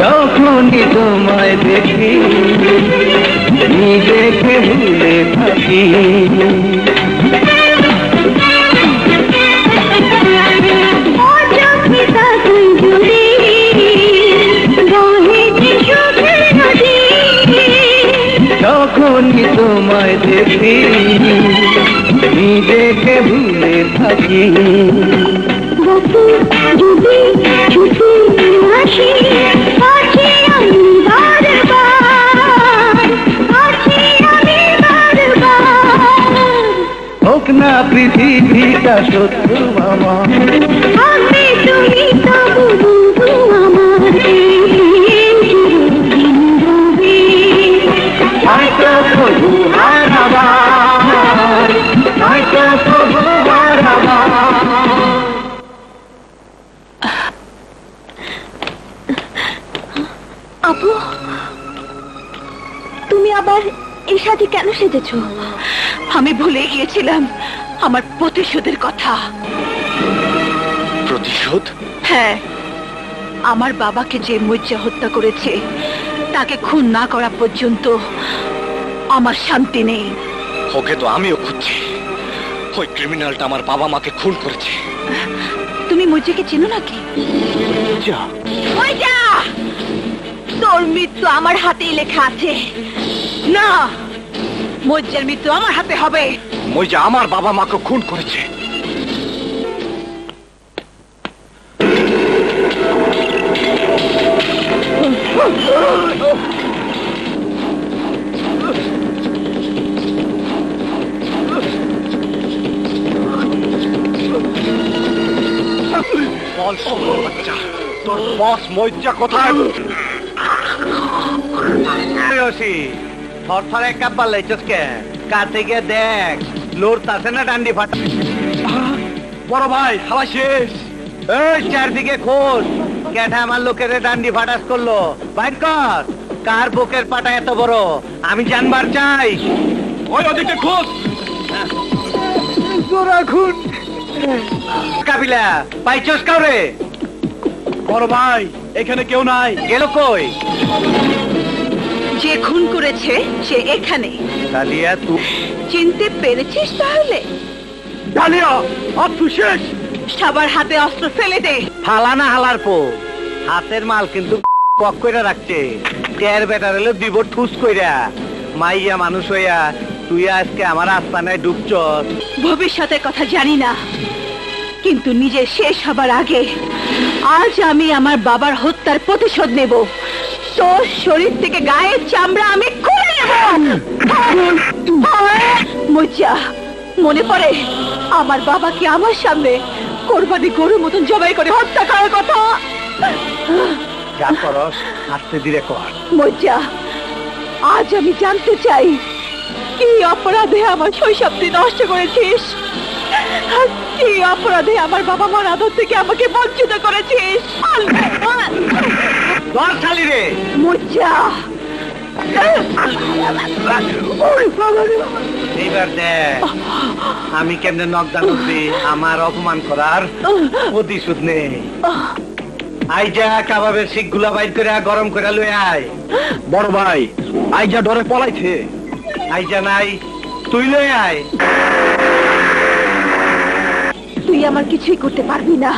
যখনই তোমায় দেখি নিজেকে ভুলে থাকি, যখনই তোমায় দেখি নিজেকে ভুলে থাকি। হোক না পৃথিবীটা শত্রু আমার, তুমি তবু বন্ধু আমার, হয়তো প্রভু হারাবার, হয়তো প্রভু হারাবার। আপু, তুমি আবার এই সাথে কেন সেজেছো? আমি ভুলে গিয়েছিলাম আমার প্রতিশোধের কথা। প্রতিশোধ? হ্যাঁ, আমার বাবাকে যে মজ্জা হত্যা করেছে তাকে খুন না করা পর্যন্ত আমার শান্তি নেই। ওকে তো আমিও খুঁজছি। ওই ক্রিমিনালটা আমার বাবা মাকে খুন করেছে। তুমি মজ্জাকে চেনো নাকি? মজ্জা, তোর মৃত্যু আমার হাতেই লেখা আছে। না, মজ্জার মৃত্যু আমার হাতে হবে। মজ্জা আমার বাবা মাকে খুন করেছে। তোর বস মজ্জা কোথায়? থরথরে কাব্বার লাইছস কে? কাছে গিয়ে দেখ, লড়তাছে না ডান্ডি ফাটা। বড় ভাই, হাওয়া শেষ। এই চারদিকে খোঁজ, কেটা আমার লোকের ডান্ডি ফাটাস করলো। বাইর কর, কার বুকের পাটা এত বড় আমি জানবার চাই। ওই ওদিকে খোঁজ। জোড়া খুন কাবিলা, পাইছস কাউরে? বড় ভাই, এখানে কেউ নাই। গেল কই? যে খুন করেছে সে এখানে। ডালিয়া, তুই চিনতে পেরেছিস তাহলে? ডালিয়া, অস্ত্র শেষ। সবার হাতে অস্ত্র ফেলে দে। ফালা না হালার পো, হাতের মাল কিন্তু পক কইরা রাখছে। টের বেটার হলো দিব ঠুস কইরা। মাইয়া মানুষ হইয়া তুই আজকে আমার আস্তানায় ডুবছস। ভবিষ্যতের কথা জানি না, কিন্তু নিজের শেষ হবার আগে আজ আমি আমার বাবার হত্যার প্রতিশোধ নেব। তোর শরীর থেকে গায়ের চামড়া আমি খুলে নেব। মজ্জা, মনে পড়ে আমার বাবাকে আমার সামনে কোরবানি গরুর মতন জবাই করে হত্যা করার কথা? যা করস আস্তে ধীরে কর। মজ্জা, আজ আমি জানতে চাই কি অপরাধে আমার শৈশবটি নষ্ট করেছিস? কি অপরাধে আমার বাবা মার আদর থেকে আমাকে বঞ্চিত করেছিস? ধর শালি রে। মজ্জা, এইবার দেখ আমি কেমনে নকদান উঠছি। আমার অপমান করার প্রতিশোধ নেই। আইজা কাবাবের শিখ গুলা বাইর করে গরম করে লই আয়। বড় ভাই, আইজা ডরে পলাইছে। আইজা নাই, তুই লই আয়। তুই আমার কিছুই করতে পারবি না।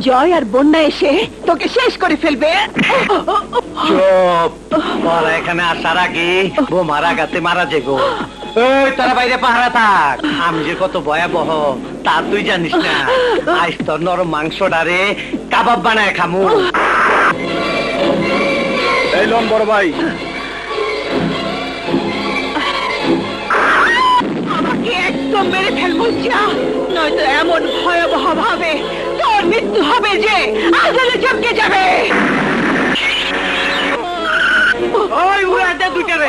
জয় আর বন্যা এসে তোকে শেষ করে ফেলবে। চুপ, ওরা এখানে আসার আগে বোমার আঘাতে মারা যাবো। এই তারা বাইরে পাহারা থাক, আমি যে কত ভয়াবহ তা তুই জানিস না। আজ তোর নরম মাংসটারে কাবাব বানায় খামু। এই লন বড় ভাই, আমাকে একদম মেরে ফেলবো যা, নয়তো এমন ভয়াবহ ভাবে তোর মৃত্যু হবে যে আজালে চমকে যাবে। ওই উড়া দে দুইটারে।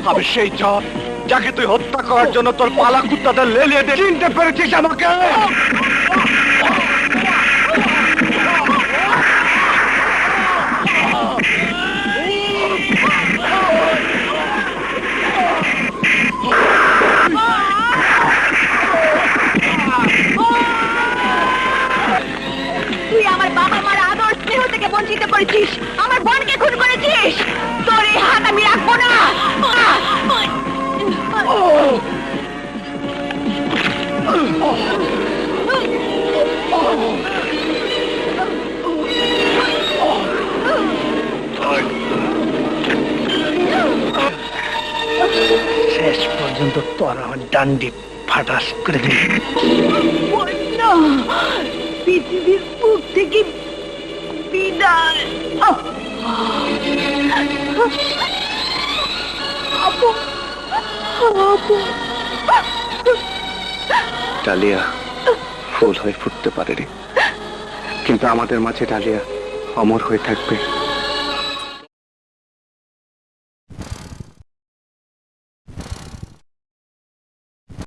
আমি সেই জয় যাকে তুই হত্যা করার জন্য তোর পালা কুত্তাদের লেলিয়ে দিয়ে চিনতে পেরেছিস আমাকে। তুই আমার বাবা মার আদর স্নেহ থেকে বঞ্চিত করেছিস, আমার বোনকে খুন করেছিস। তোর এই হাত আমি রাখবো না। শেষ পর্যন্ত তোর আমার ডান্ডি ফাটাস করে দিবি। না, পৃথিবীর বুক থেকে বিদায়। আপু, আপু। ডালিয়া ফুল হয়ে ফুটতে পারে রে, কিন্তু আমাদের মাঝে ডালিয়া অমর হয়ে থাকবে।